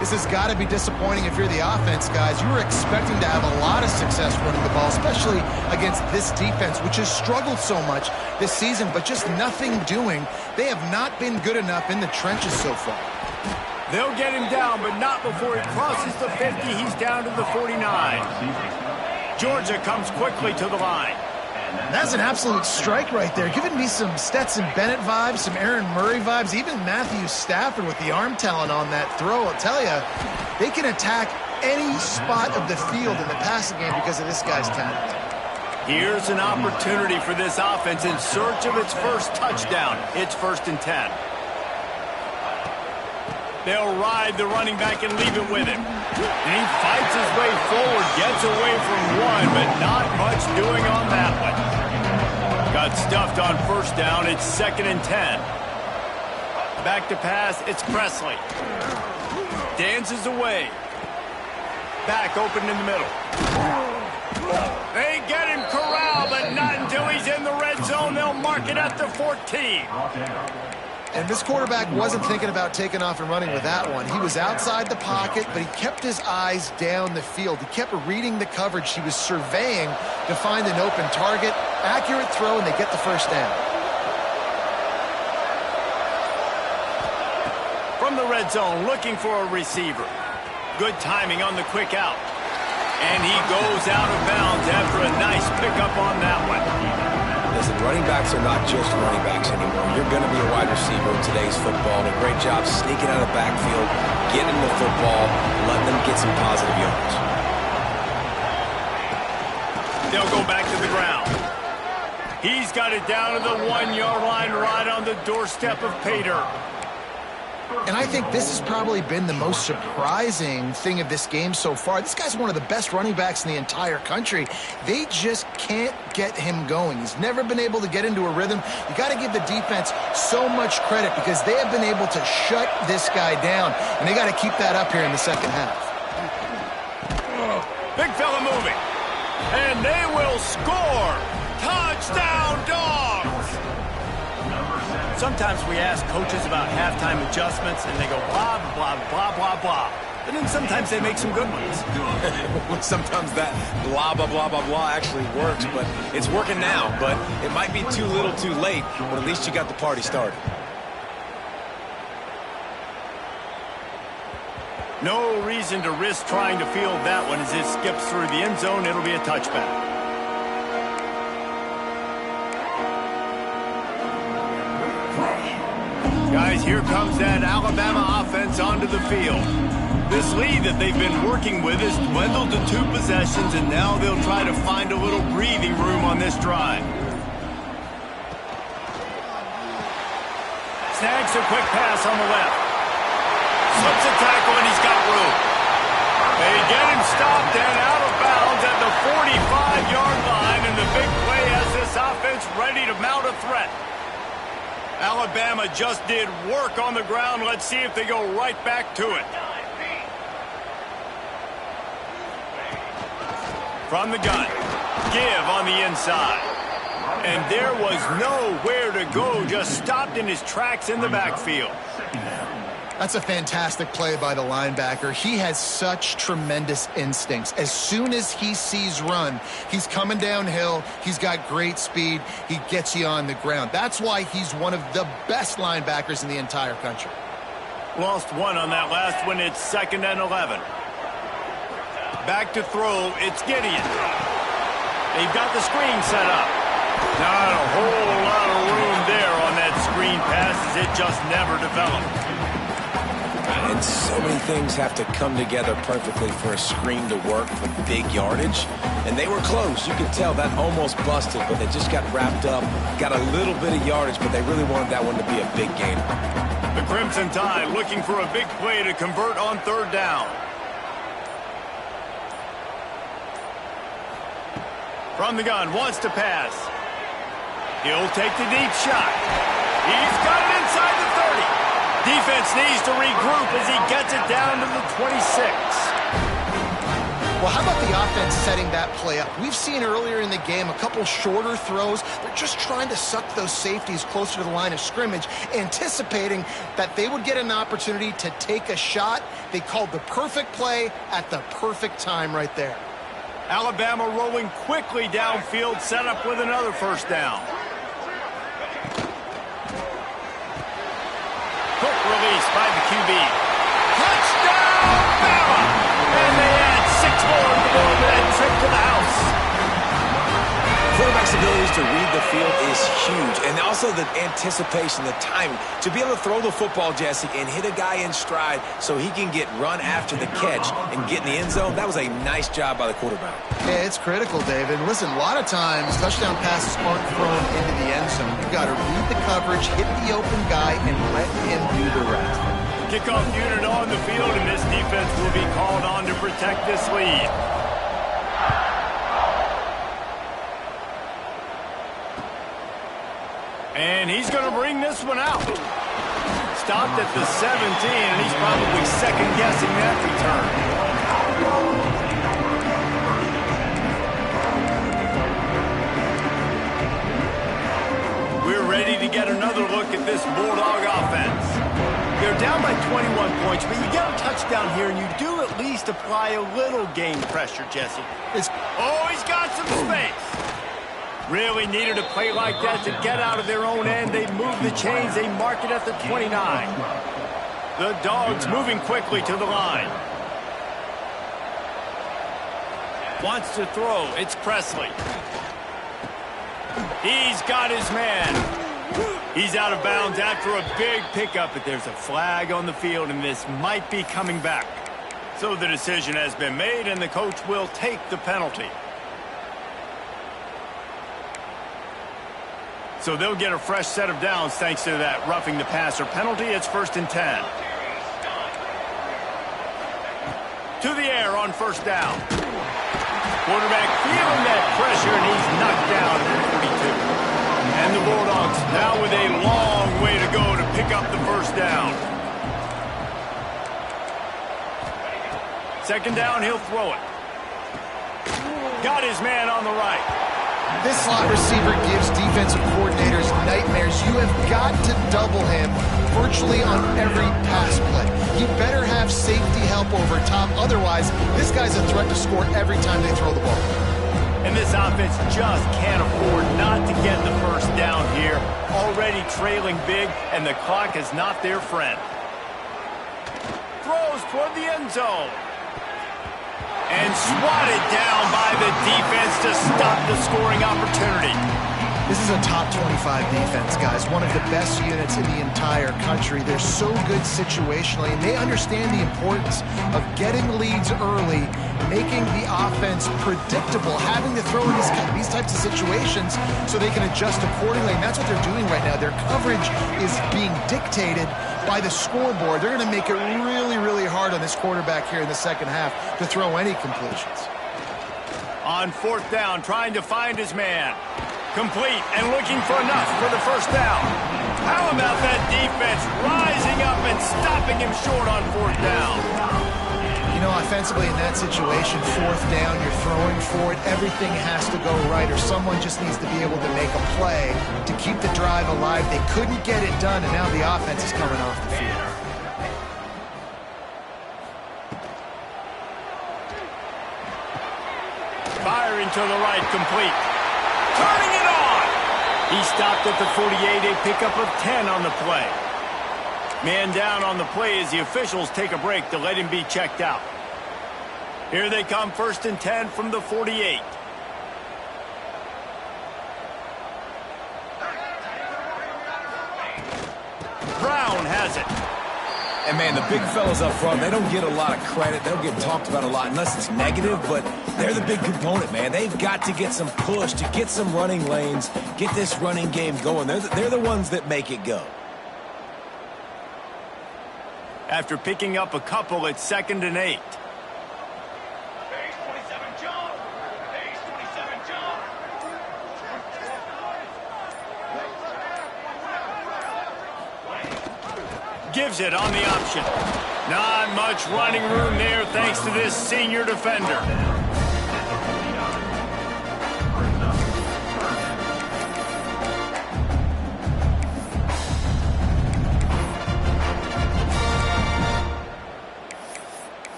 Speaker 2: This has got to be disappointing if you're the offense, guys. You were expecting to have a lot of success running the ball, especially against this defense, which has struggled so much this season, but just nothing doing. They have not been good enough in the trenches so far.
Speaker 1: They'll get him down, but not before he crosses the 50. He's down to the 49. Georgia comes quickly to the line.
Speaker 2: That's an absolute strike right there. Giving me some Stetson Bennett vibes, some Aaron Murray vibes, even Matthew Stafford with the arm talent on that throw. I'll tell you, they can attack any spot of the field in the passing game because of this guy's talent.
Speaker 1: Here's an opportunity for this offense in search of its first touchdown. It's 1st and 10. They'll ride the running back and leave it with him. And he fights his way forward, gets away from one, but not much doing on that one. Got stuffed on first down. It's 2nd and 10. Back to pass. It's Presley. Dances away. Back open in the middle. They get him corralled, but not until he's in the red zone. They'll mark it at the 14.
Speaker 2: And this quarterback wasn't thinking about taking off and running with that one. He was outside the pocket, but he kept his eyes down the field. He kept reading the coverage. He was surveying to find an open target. Accurate throw, and they get the first down.
Speaker 1: From the red zone, looking for a receiver. Good timing on the quick out. And he goes out of bounds after a nice pickup on that one.
Speaker 3: Listen, running backs are not just running backs anymore. You're going to be a wide receiver in today's football. And a great job sneaking out of the backfield, getting the football, letting them get some positive yards.
Speaker 1: They'll go back to the ground. He's got it down to the 1-yard line right on the doorstep of Pater.
Speaker 2: And I think this has probably been the most surprising thing of this game so far. This guy's one of the best running backs in the entire country. They just can't get him going. He's never been able to get into a rhythm. You got to give the defense so much credit because they have been able to shut this guy down, and they got to keep that up here in the second half.
Speaker 1: Big fella moving, and they will score. Touchdown, Dogs! Sometimes we ask coaches about halftime adjustments, and they go blah, blah, blah, blah, blah. And then sometimes they make some good ones.
Speaker 3: Sometimes that blah, blah, blah, blah, blah actually works, but it's working now. But it might be too little too late, but at least you got the party started.
Speaker 1: No reason to risk trying to field that one. As it skips through the end zone, it'll be a touchback. Guys, here comes that Alabama offense onto the field. This lead that they've been working with has dwindled to 2 possessions, and now they'll try to find a little breathing room on this drive. Snags a quick pass on the left. Slips a tackle, and he's got room. They get him stopped and out of bounds at the 45-yard line, and the big play has this offense ready to mount a threat. Alabama just did work on the ground. Let's see if they go right back to it. From the gun, give on the inside. And there was nowhere to go, just stopped in his tracks in the backfield.
Speaker 2: That's a fantastic play by the linebacker. He has such tremendous instincts. As soon as he sees run, he's coming downhill. He's got great speed. He gets you on the ground. That's why he's one of the best linebackers in the entire country.
Speaker 1: Lost one on that last one. It's 2nd and 11. Back to throw. It's Gideon. They've got the screen set up. Not a whole lot of room there on that screen pass, as it just never developed.
Speaker 3: And so many things have to come together perfectly for a screen to work for big yardage. And they were close. You could tell that almost busted, but they just got wrapped up, got a little bit of yardage, but they really wanted that one to be a big game.
Speaker 1: The Crimson Tide looking for a big play to convert on 3rd down. From the gun, wants to pass. He'll take the deep shot. He's got it inside the 30. Defense needs to regroup as he gets it down to the 26.
Speaker 2: Well, how about the offense setting that play up? We've seen earlier in the game a couple shorter throws. They're just trying to suck those safeties closer to the line of scrimmage, anticipating that they would get an opportunity to take a shot. They called the perfect play at the perfect time right there.
Speaker 1: Alabama rolling quickly downfield, set up with another 1st down. Quick release by the QB. Touchdown, Bama! And they add 6 more to go with that trip to the house.
Speaker 3: Quarterback's abilities to read the field is huge, and also the anticipation, the timing. To be able to throw the football, Jesse, and hit a guy in stride so he can get run after the catch and get in the end zone, that was a nice job by the quarterback.
Speaker 2: Yeah, it's critical, David. Listen, a lot of times touchdown passes aren't thrown into the end zone. You've got to read the coverage, hit the open guy, and let him do the rest.
Speaker 1: Kickoff unit on the field, and this defense will be called on to protect this lead. And he's going to bring this one out. Stopped at the 17, and he's probably second-guessing that return. We're ready to get another look at this Bulldog offense. They're down by 21 points, but you get a touchdown here, and you do at least apply a little game pressure, Jesse. Oh, he's got some space. Really needed a play like that to get out of their own end. They move the chains. They mark it at the 29. The Dogs moving quickly to the line. Wants to throw. It's Presley. He's got his man. He's out of bounds after a big pickup, but there's a flag on the field, and this might be coming back. So the decision has been made, and the coach will take the penalty. So they'll get a fresh set of downs thanks to that roughing the passer penalty. It's 1st and 10. To the air on 1st down. Quarterback feeling that pressure, and he's knocked down at 42. And the Bulldogs now with a long way to go to pick up the 1st down. 2nd down, he'll throw it. Got his man on the right.
Speaker 2: This slot receiver gives defensive coordinators nightmares. You have got to double him virtually on every pass play. He better have safety help over top. Otherwise, this guy's a threat to score every time they throw the ball.
Speaker 1: And this offense just can't afford not to get the first down here. Already trailing big, and the clock is not their friend. Throws toward the end zone. And swatted down by the defense to stop the scoring opportunity.
Speaker 2: This is a top 25 defense, guys. One of the best units in the entire country. They're so good situationally, and they understand the importance of getting leads early, making the offense predictable, having to throw in these types of situations so they can adjust accordingly. And that's what they're doing right now. Their coverage is being dictated by the scoreboard. They're going to make it really, really hard on this quarterback here in the second half to throw any completions.
Speaker 1: On fourth down, trying to find his man. Complete and looking for enough for the first down. How about that defense rising up and stopping him short on fourth down?
Speaker 2: You know, offensively in that situation, fourth down, you're throwing for it. Everything has to go right, or someone just needs to be able to make a play to keep the drive alive. They couldn't get it done, and now the offense is coming off the field.
Speaker 1: Firing to the right, complete. Turning it on. He stopped at the 48, a pickup of 10 on the play. Man down on the play as the officials take a break to let him be checked out. Here they come, 1st and 10 from the 48. Brown has it.
Speaker 3: And, man, the big fellas up front, they don't get a lot of credit. They don't get talked about a lot unless it's negative, but they're the big component, man. They've got to get some push, to get some running lanes, get this running game going. They're the ones that make it go.
Speaker 1: After picking up a couple, it's 2nd and 8. Gives it on the option. Not much running room there thanks to this senior defender.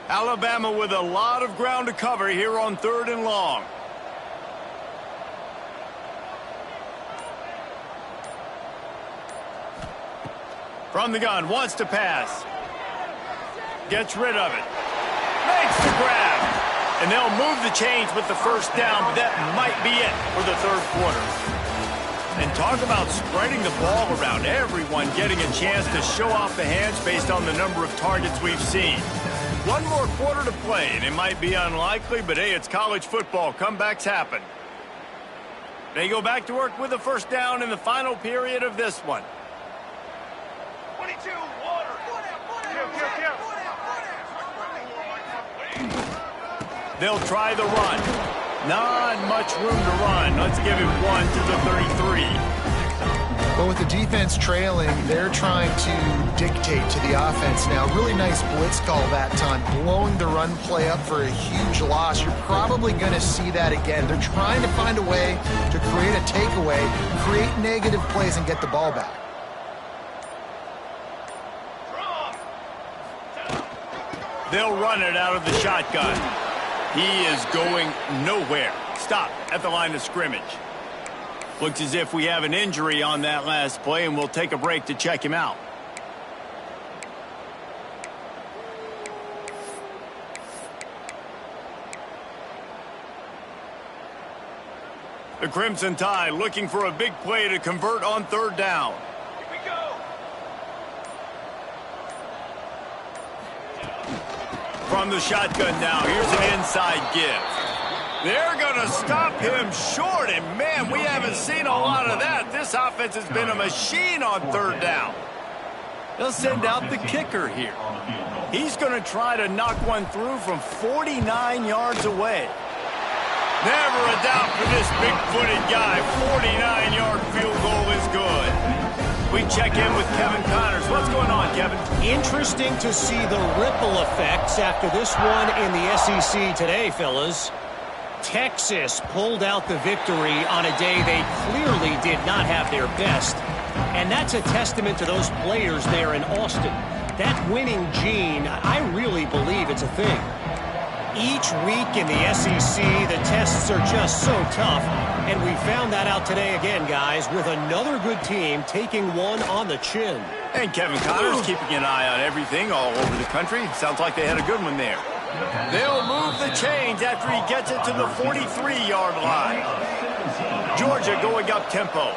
Speaker 1: Alabama with a lot of ground to cover here on 3rd and long. From the gun, wants to pass. Gets rid of it. Makes the grab. And they'll move the chains with the first down, but that might be it for the 3rd quarter. And talk about spreading the ball around. Everyone getting a chance to show off the hands based on the number of targets we've seen. One more quarter to play, and it might be unlikely, but hey, it's college football. Comebacks happen. They go back to work with a first down in the final period of this one.
Speaker 4: 22, water.
Speaker 1: They'll try the run. Not much room to run. Let's give it one to the 33.
Speaker 2: But with the defense trailing, they're trying to dictate to the offense now. Really nice blitz call that time, blowing the run play up for a huge loss. You're probably going to see that again. They're trying to find a way to create a takeaway, create negative plays, and get the ball back.
Speaker 1: They'll run it out of the shotgun. He is going nowhere. Stop at the line of scrimmage. Looks as if we have an injury on that last play, and we'll take a break to check him out. The Crimson Tide looking for a big play to convert on 3rd down.
Speaker 4: Here we go.
Speaker 1: From the shotgun now, here's an inside give. They're going to stop him short, and man, we haven't seen a lot of that. This offense has been a machine on 3rd down. They'll send out the kicker here. He's going to try to knock one through from 49 yards away. Never a doubt for this big-footed guy. 49-yard field goal is good. We check in with Kevin Connors. What's going on, Kevin?
Speaker 5: Interesting to see the ripple effects after this one in the SEC today, fellas. Texas pulled out the victory on a day they clearly did not have their best. And that's a testament to those players there in Austin. That winning gene, I really believe it's a thing. Each week in the SEC, the tests are just so tough. And we found that out today again, guys, with another good team taking one on the chin.
Speaker 1: And Kevin Connors keeping an eye on everything all over the country. Sounds like they had a good one there. They'll move the chains after he gets it to the 43-yard line. Georgia going up tempo.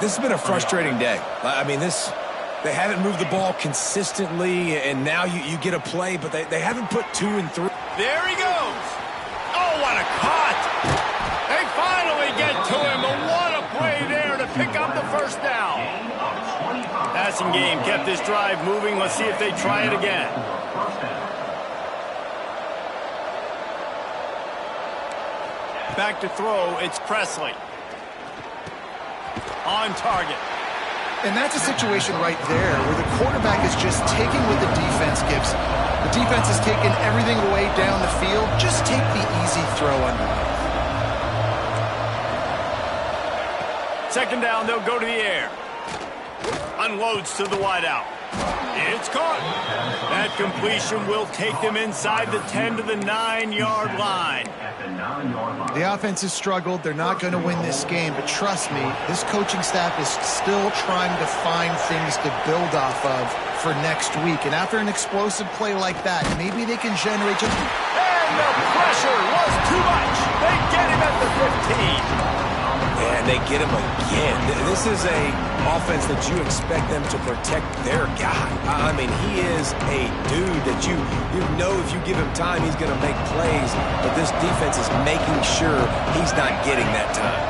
Speaker 3: This has been a frustrating day. I mean, they haven't moved the ball consistently, and now you get a play, but they haven't put 2 and 3.
Speaker 1: There he goes. Oh, what a cut. They finally get to him, but what a play there to pick up the first down. Passing game kept this drive moving. Let's see if they try it again. Back to throw, it's Presley. On target.
Speaker 2: And that's a situation right there where the quarterback is just taking what the defense gives. The defense is taking everything away down the field. Just take the easy throw underneath.
Speaker 1: Second down, they'll go to the air. Unloads to the wideout. It's caught. That completion will take them inside the 10 to the 9-yard line.
Speaker 2: The offense has struggled. They're not going to win this game, but trust me, this coaching staff is still trying to find things to build off of for next week. And after an explosive play like that, maybe they can generate just...
Speaker 1: And the pressure was too much. They get him at the 15.
Speaker 3: And they get him again. This is a offense that you expect them to protect their guy. I mean, he is a dude that you know if you give him time, he's going to make plays. But this defense is making sure he's not getting that time.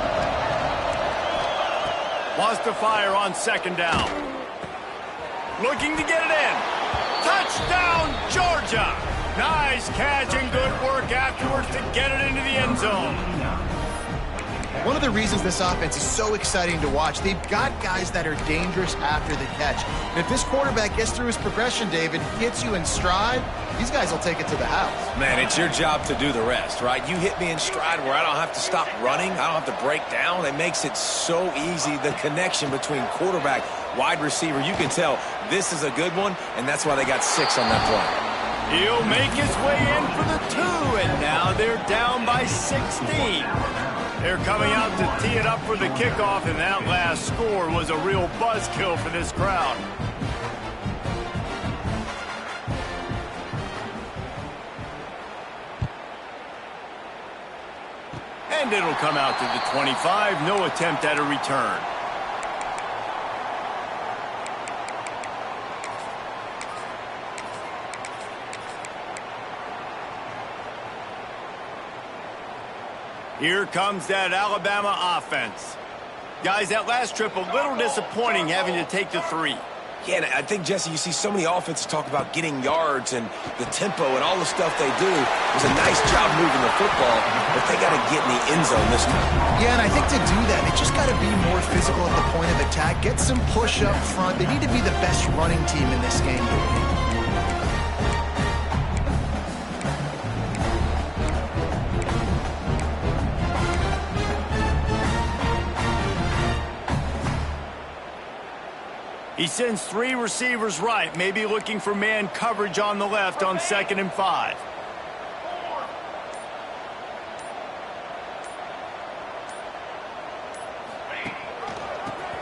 Speaker 1: Wants to fire on second down. Looking to get it in. Touchdown, Georgia. Nice catch and good work afterwards to get it into the end zone.
Speaker 2: One of the reasons this offense is so exciting to watch, they've got guys that are dangerous after the catch. And if this quarterback gets through his progression, David, hits you in stride, these guys will take it to the house.
Speaker 3: Man, it's your job to do the rest, right? You hit me in stride where I don't have to stop running. I don't have to break down. It makes it so easy, the connection between quarterback, wide receiver. You can tell this is a good one, and that's why they got 6 on that play.
Speaker 1: He'll make his way in for the 2, and now they're down by 16. They're coming out to tee it up for the kickoff, and that last score was a real buzzkill for this crowd. And it'll come out to the 25. No attempt at a return. Here comes that Alabama offense. Guys, that last trip a little disappointing having to take the 3.
Speaker 3: Yeah, and I think, Jesse, you see so many offenses talk about getting yards and the tempo and all the stuff they do. It was a nice job moving the football, but they got to get in the end zone this time.
Speaker 2: Yeah, and I think to do that, they just got to be more physical at the point of attack, get some push up front. They need to be the best running team in this game.
Speaker 1: He sends 3 receivers right, maybe looking for man coverage on the left on 2nd and 5.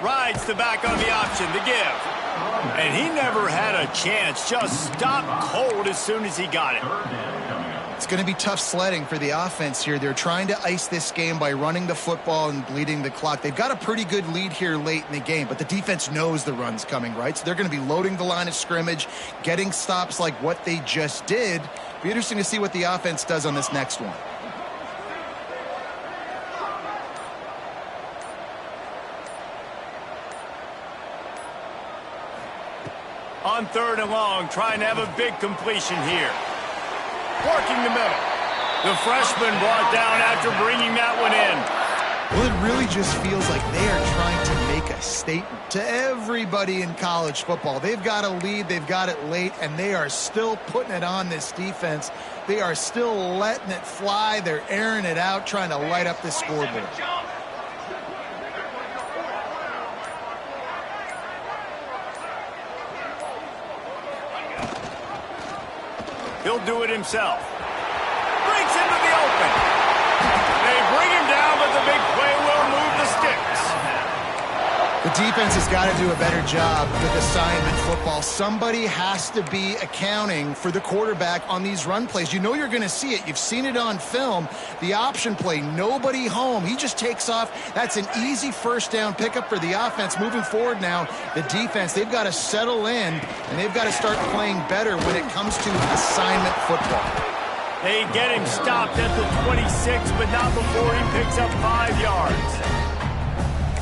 Speaker 1: Rides the back on the option to give. And he never had a chance, just stopped cold as soon as he got it.
Speaker 2: It's going to be tough sledding for the offense here. They're trying to ice this game by running the football and bleeding the clock. They've got a pretty good lead here late in the game, but the defense knows the run's coming, right? So they're going to be loading the line of scrimmage, getting stops like what they just did. Be interesting to see what the offense does on this next one.
Speaker 1: On 3rd and long, trying to have a big completion here. Working the middle. The freshman brought down after bringing that one in.
Speaker 2: Well, it really just feels like they are trying to make a statement to everybody in college football. They've got a lead, they've got it late, and they are still putting it on this defense. They are still letting it fly. They're airing it out, trying to light up this scoreboard.
Speaker 1: He'll do it himself. Breaks into the open. They bring him down, but the big play will move the sticks.
Speaker 2: The defense has got to do a better job with assignment football. Somebody has to be accounting for the quarterback on these run plays. You know you're going to see it. You've seen it on film. The option play, nobody home. He just takes off. That's an easy first down pickup for the offense. Moving forward now, the defense, they've got to settle in, and they've got to start playing better when it comes to assignment football.
Speaker 1: They get him stopped at the 26, but not before he picks up 5 yards.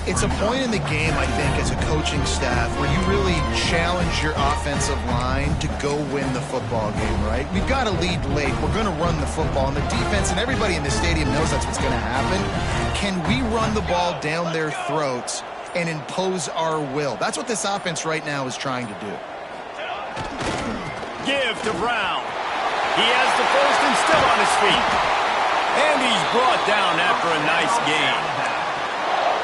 Speaker 2: It's a point in the game, I think, as a coaching staff where you really challenge your offensive line to go win the football game, right? We've got to lead late. We're going to run the football, and the defense and everybody in the stadium knows that's what's going to happen. Can we run the ball down their throats and impose our will? That's what this offense right now is trying to do.
Speaker 1: Give to Brown. He has the first and still on his feet. And he's brought down after a nice game.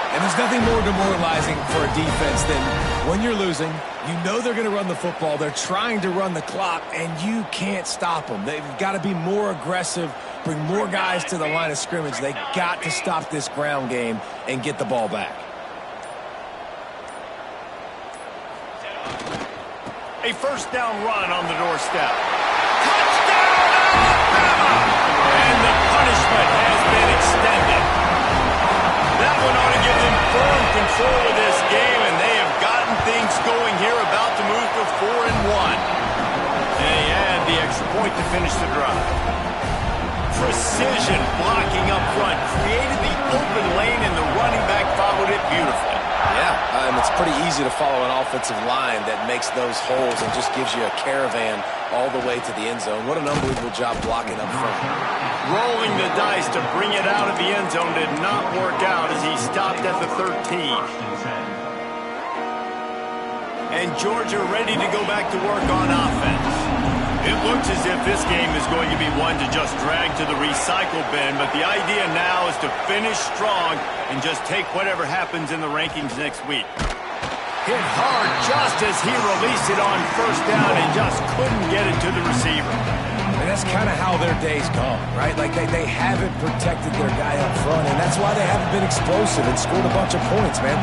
Speaker 3: And there's nothing more demoralizing for a defense than when you're losing, you know they're going to run the football, they're trying to run the clock, and you can't stop them. They've got to be more aggressive, bring more guys to the line of scrimmage. They got to stop this ground game and get the ball back.
Speaker 1: A first down run on the doorstep. Touchdown, Alabama! And the punishment has been extended. That one ought to give them firm control of this game, and they have gotten things going here, about to move to 4-1. They add the extra point to finish the drive. Precision blocking up front, created the open lane, and the running back followed it beautifully.
Speaker 3: Yeah, it's pretty easy to follow an offensive line that makes those holes and just gives you a caravan all the way to the end zone. What an unbelievable job blocking up front.
Speaker 1: Rolling the dice to bring it out of the end zone did not work out as he stopped at the 13. And Georgia ready to go back to work on offense. It looks as if this game is going to be one to just drag to the recycle bin, but the idea now is to finish strong and just take whatever happens in the rankings next week. Hit hard just as he released it on first down and just couldn't get it to the receiver.
Speaker 3: And that's kind of how their day's gone, right? Like they haven't protected their guy up front, and that's why they haven't been explosive and scored a bunch of points, man.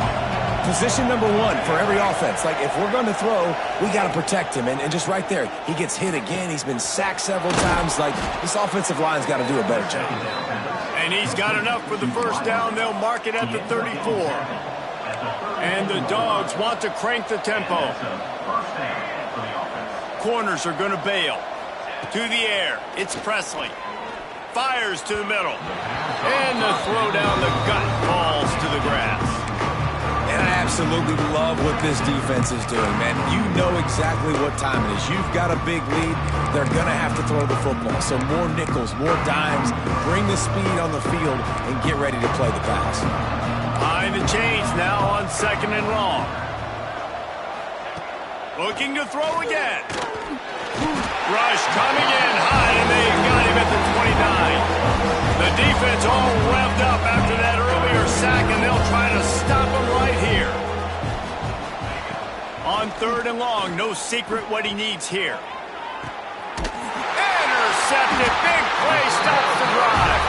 Speaker 3: Position number one for every offense. Like, if we're going to throw, we got to protect him. And just right there, he gets hit again. He's been sacked several times. Like, this offensive line's got to do a better job.
Speaker 1: And he's got enough for the first down. They'll mark it at the 34. And the Dogs want to crank the tempo. Corners are going to bail. To the air, it's Presley. Fires to the middle. And the throw down the gut falls to the grass.
Speaker 3: And I absolutely love what this defense is doing, man. You know exactly what time it is. You've got a big lead. They're going to have to throw the football. So more nickels, more dimes. Bring the speed on the field and get ready to play the pass.
Speaker 1: Behind the chains now on 2nd and long. Looking to throw again. Rush coming in high, and they've got him at the 29. The defense all revved up after that earlier sack, and they'll try to stop him right here. On 3rd and long, no secret what he needs here. Intercepted, big play, stops the drive.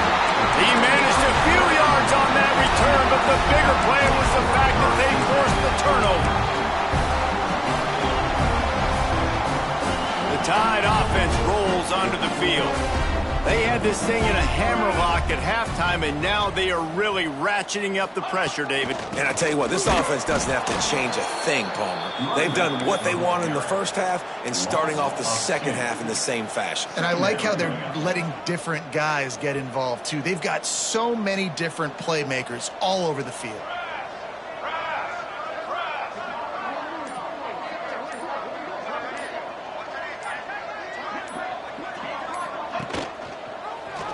Speaker 1: He managed a few yards on that return, but the bigger play was the fact that they forced the turnover. The Tide offense rolls onto the field. They had this thing in a hammerlock at halftime, and now they are really ratcheting up the pressure, David.
Speaker 3: And I tell you what, this offense doesn't have to change a thing, Palmer. They've done what they wanted in the first half and starting off the second half in the same fashion.
Speaker 2: And I like how they're letting different guys get involved, too. They've got so many different playmakers all over the field.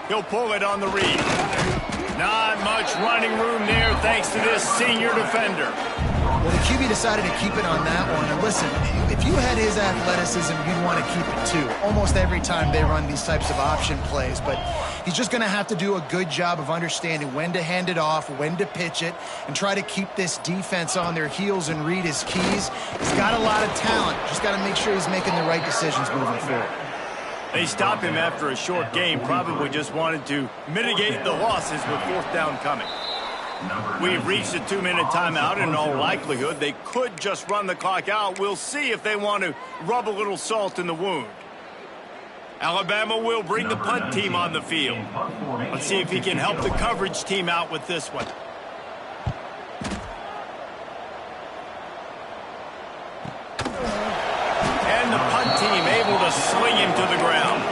Speaker 1: He'll pull it on the read. Not much running room there thanks to this senior defender.
Speaker 2: Well, the QB decided to keep it on that one. And listen, if you had his athleticism, you'd want to keep it too. Almost every time they run these types of option plays. But he's just going to have to do a good job of understanding when to hand it off, when to pitch it, and try to keep this defense on their heels and read his keys. He's got a lot of talent. Just got to make sure he's making the right decisions moving forward.
Speaker 1: They stopped him after a short game, probably just wanted to mitigate the losses with 4th down coming. We've reached a 2-minute timeout. In all likelihood, they could just run the clock out. We'll see if they want to rub a little salt in the wound. Alabama will bring the punt team on the field. Let's see if he can help the coverage team out with this one. And the punt team able to sling him to the ground.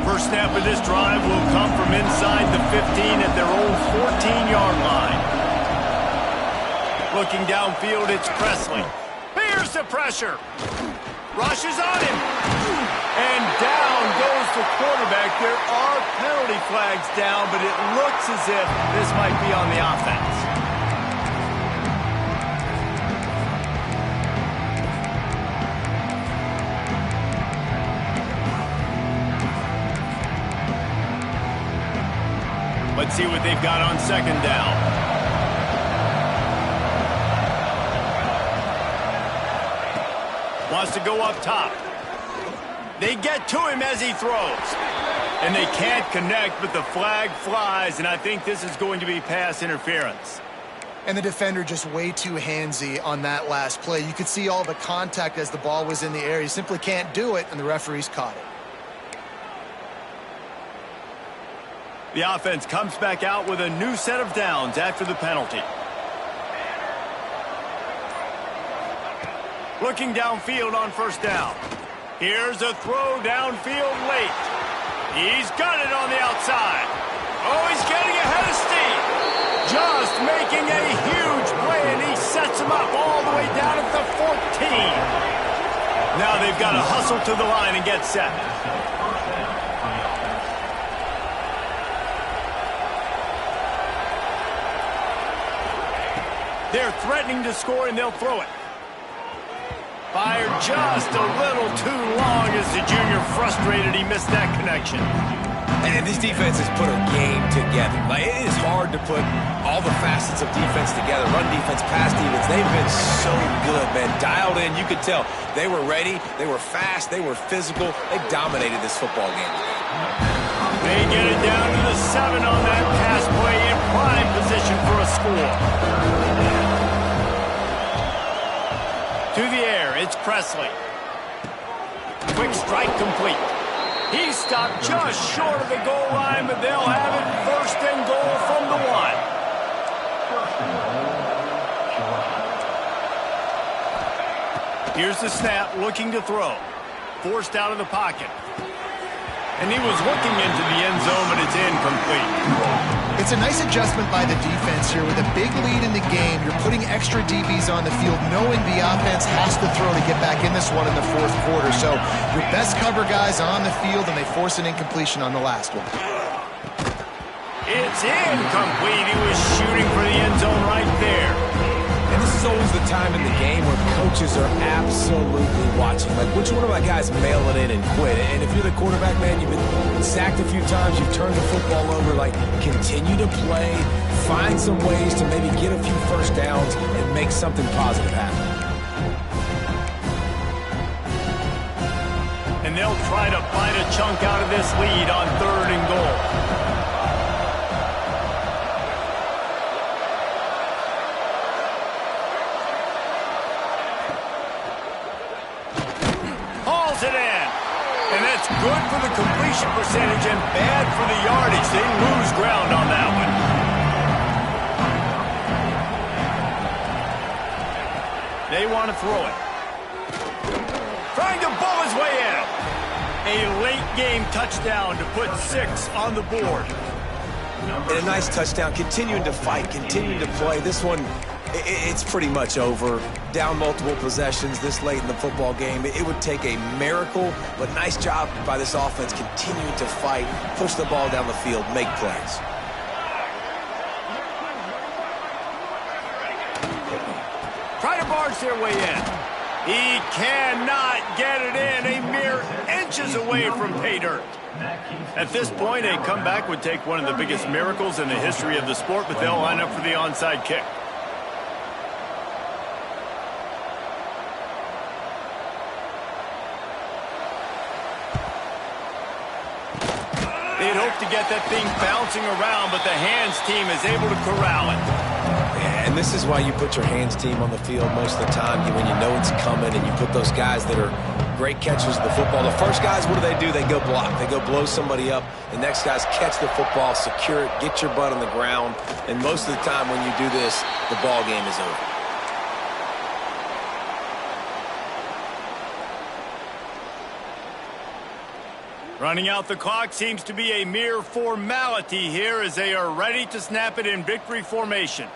Speaker 1: First snap of this drive will come from inside the 15 at their own 14-yard line. Looking downfield, it's Presley. Here's the pressure. Rushes on him. And down goes the quarterback. There are penalty flags down, but it looks as if this might be on the offense. Let's see what they've got on 2nd down. Wants to go up top. They get to him as he throws. And they can't connect, but the flag flies, and I think this is going to be pass interference.
Speaker 2: And the defender just way too handsy on that last play. You could see all the contact as the ball was in the air. He simply can't do it, and the referees caught it.
Speaker 1: The offense comes back out with a new set of downs after the penalty. Looking downfield on 1st down. Here's a throw downfield late. He's got it on the outside. Oh, he's getting ahead of steam. Just making a huge play, and he sets him up all the way down at the 14. Now they've got to hustle to the line and get set. They're threatening to score, and they'll throw it. Fired just a little too long as the junior frustrated. He missed that connection.
Speaker 3: And this defense has put a game together. Like, it is hard to put all the facets of defense together. Run defense, pass defense. They've been so good, man. Dialed in. You could tell they were ready. They were fast. They were physical. They dominated this football game.
Speaker 1: They get it down to the 7 on that pass play in prime position for a score. To the air, it's Presley. Quick strike complete. He stopped just short of the goal line, but they'll have it 1st and goal from the 1. Here's the snap, looking to throw. Forced out of the pocket. And he was looking into the end zone, but it's incomplete.
Speaker 2: It's a nice adjustment by the defense here. With a big lead in the game, you're putting extra DBs on the field, knowing the offense has to throw to get back in this one in the 4th quarter. So your best cover guys on the field, and they force an incompletion on the last one.
Speaker 1: It's incomplete. He was shooting for the end zone right there.
Speaker 3: And this is always the time in the game where coaches are absolutely watching. Like, which one of my guys mail it in and quit? And if you're the quarterback, man, you've been sacked a few times, you've turned the football over, like, continue to play, find some ways to maybe get a few 1st downs and make something positive happen.
Speaker 1: And they'll try to bite a chunk out of this lead on 3rd and goal. It in. And that's good for the completion percentage and bad for the yardage. They lose ground on that one. They want to throw it. Trying to bull his way in. A late-game touchdown to put 6 on the board.
Speaker 3: And a nice touchdown, continuing to fight, continuing to play. This one, it's pretty much over. Down multiple possessions this late in the football game. It would take a miracle, but nice job by this offense continuing to fight, push the ball down the field, make plays.
Speaker 1: Try to barge their way in. He cannot get it in. A mere inches away from pay dirt. At this point, a comeback would take one of the biggest miracles in the history of the sport, but they'll line up for the onside kick. They'd hope to get that thing bouncing around, but the hands team is able to corral it.
Speaker 3: And this is why you put your hands team on the field most of the time when you know it's coming, and you put those guys that are great catchers of the football. The first guys, what do? They go block. They go blow somebody up. The next guys catch the football, secure it, get your butt on the ground. And most of the time when you do this, the ball game is over.
Speaker 1: Running out the clock seems to be a mere formality here as they are ready to snap it in victory formation.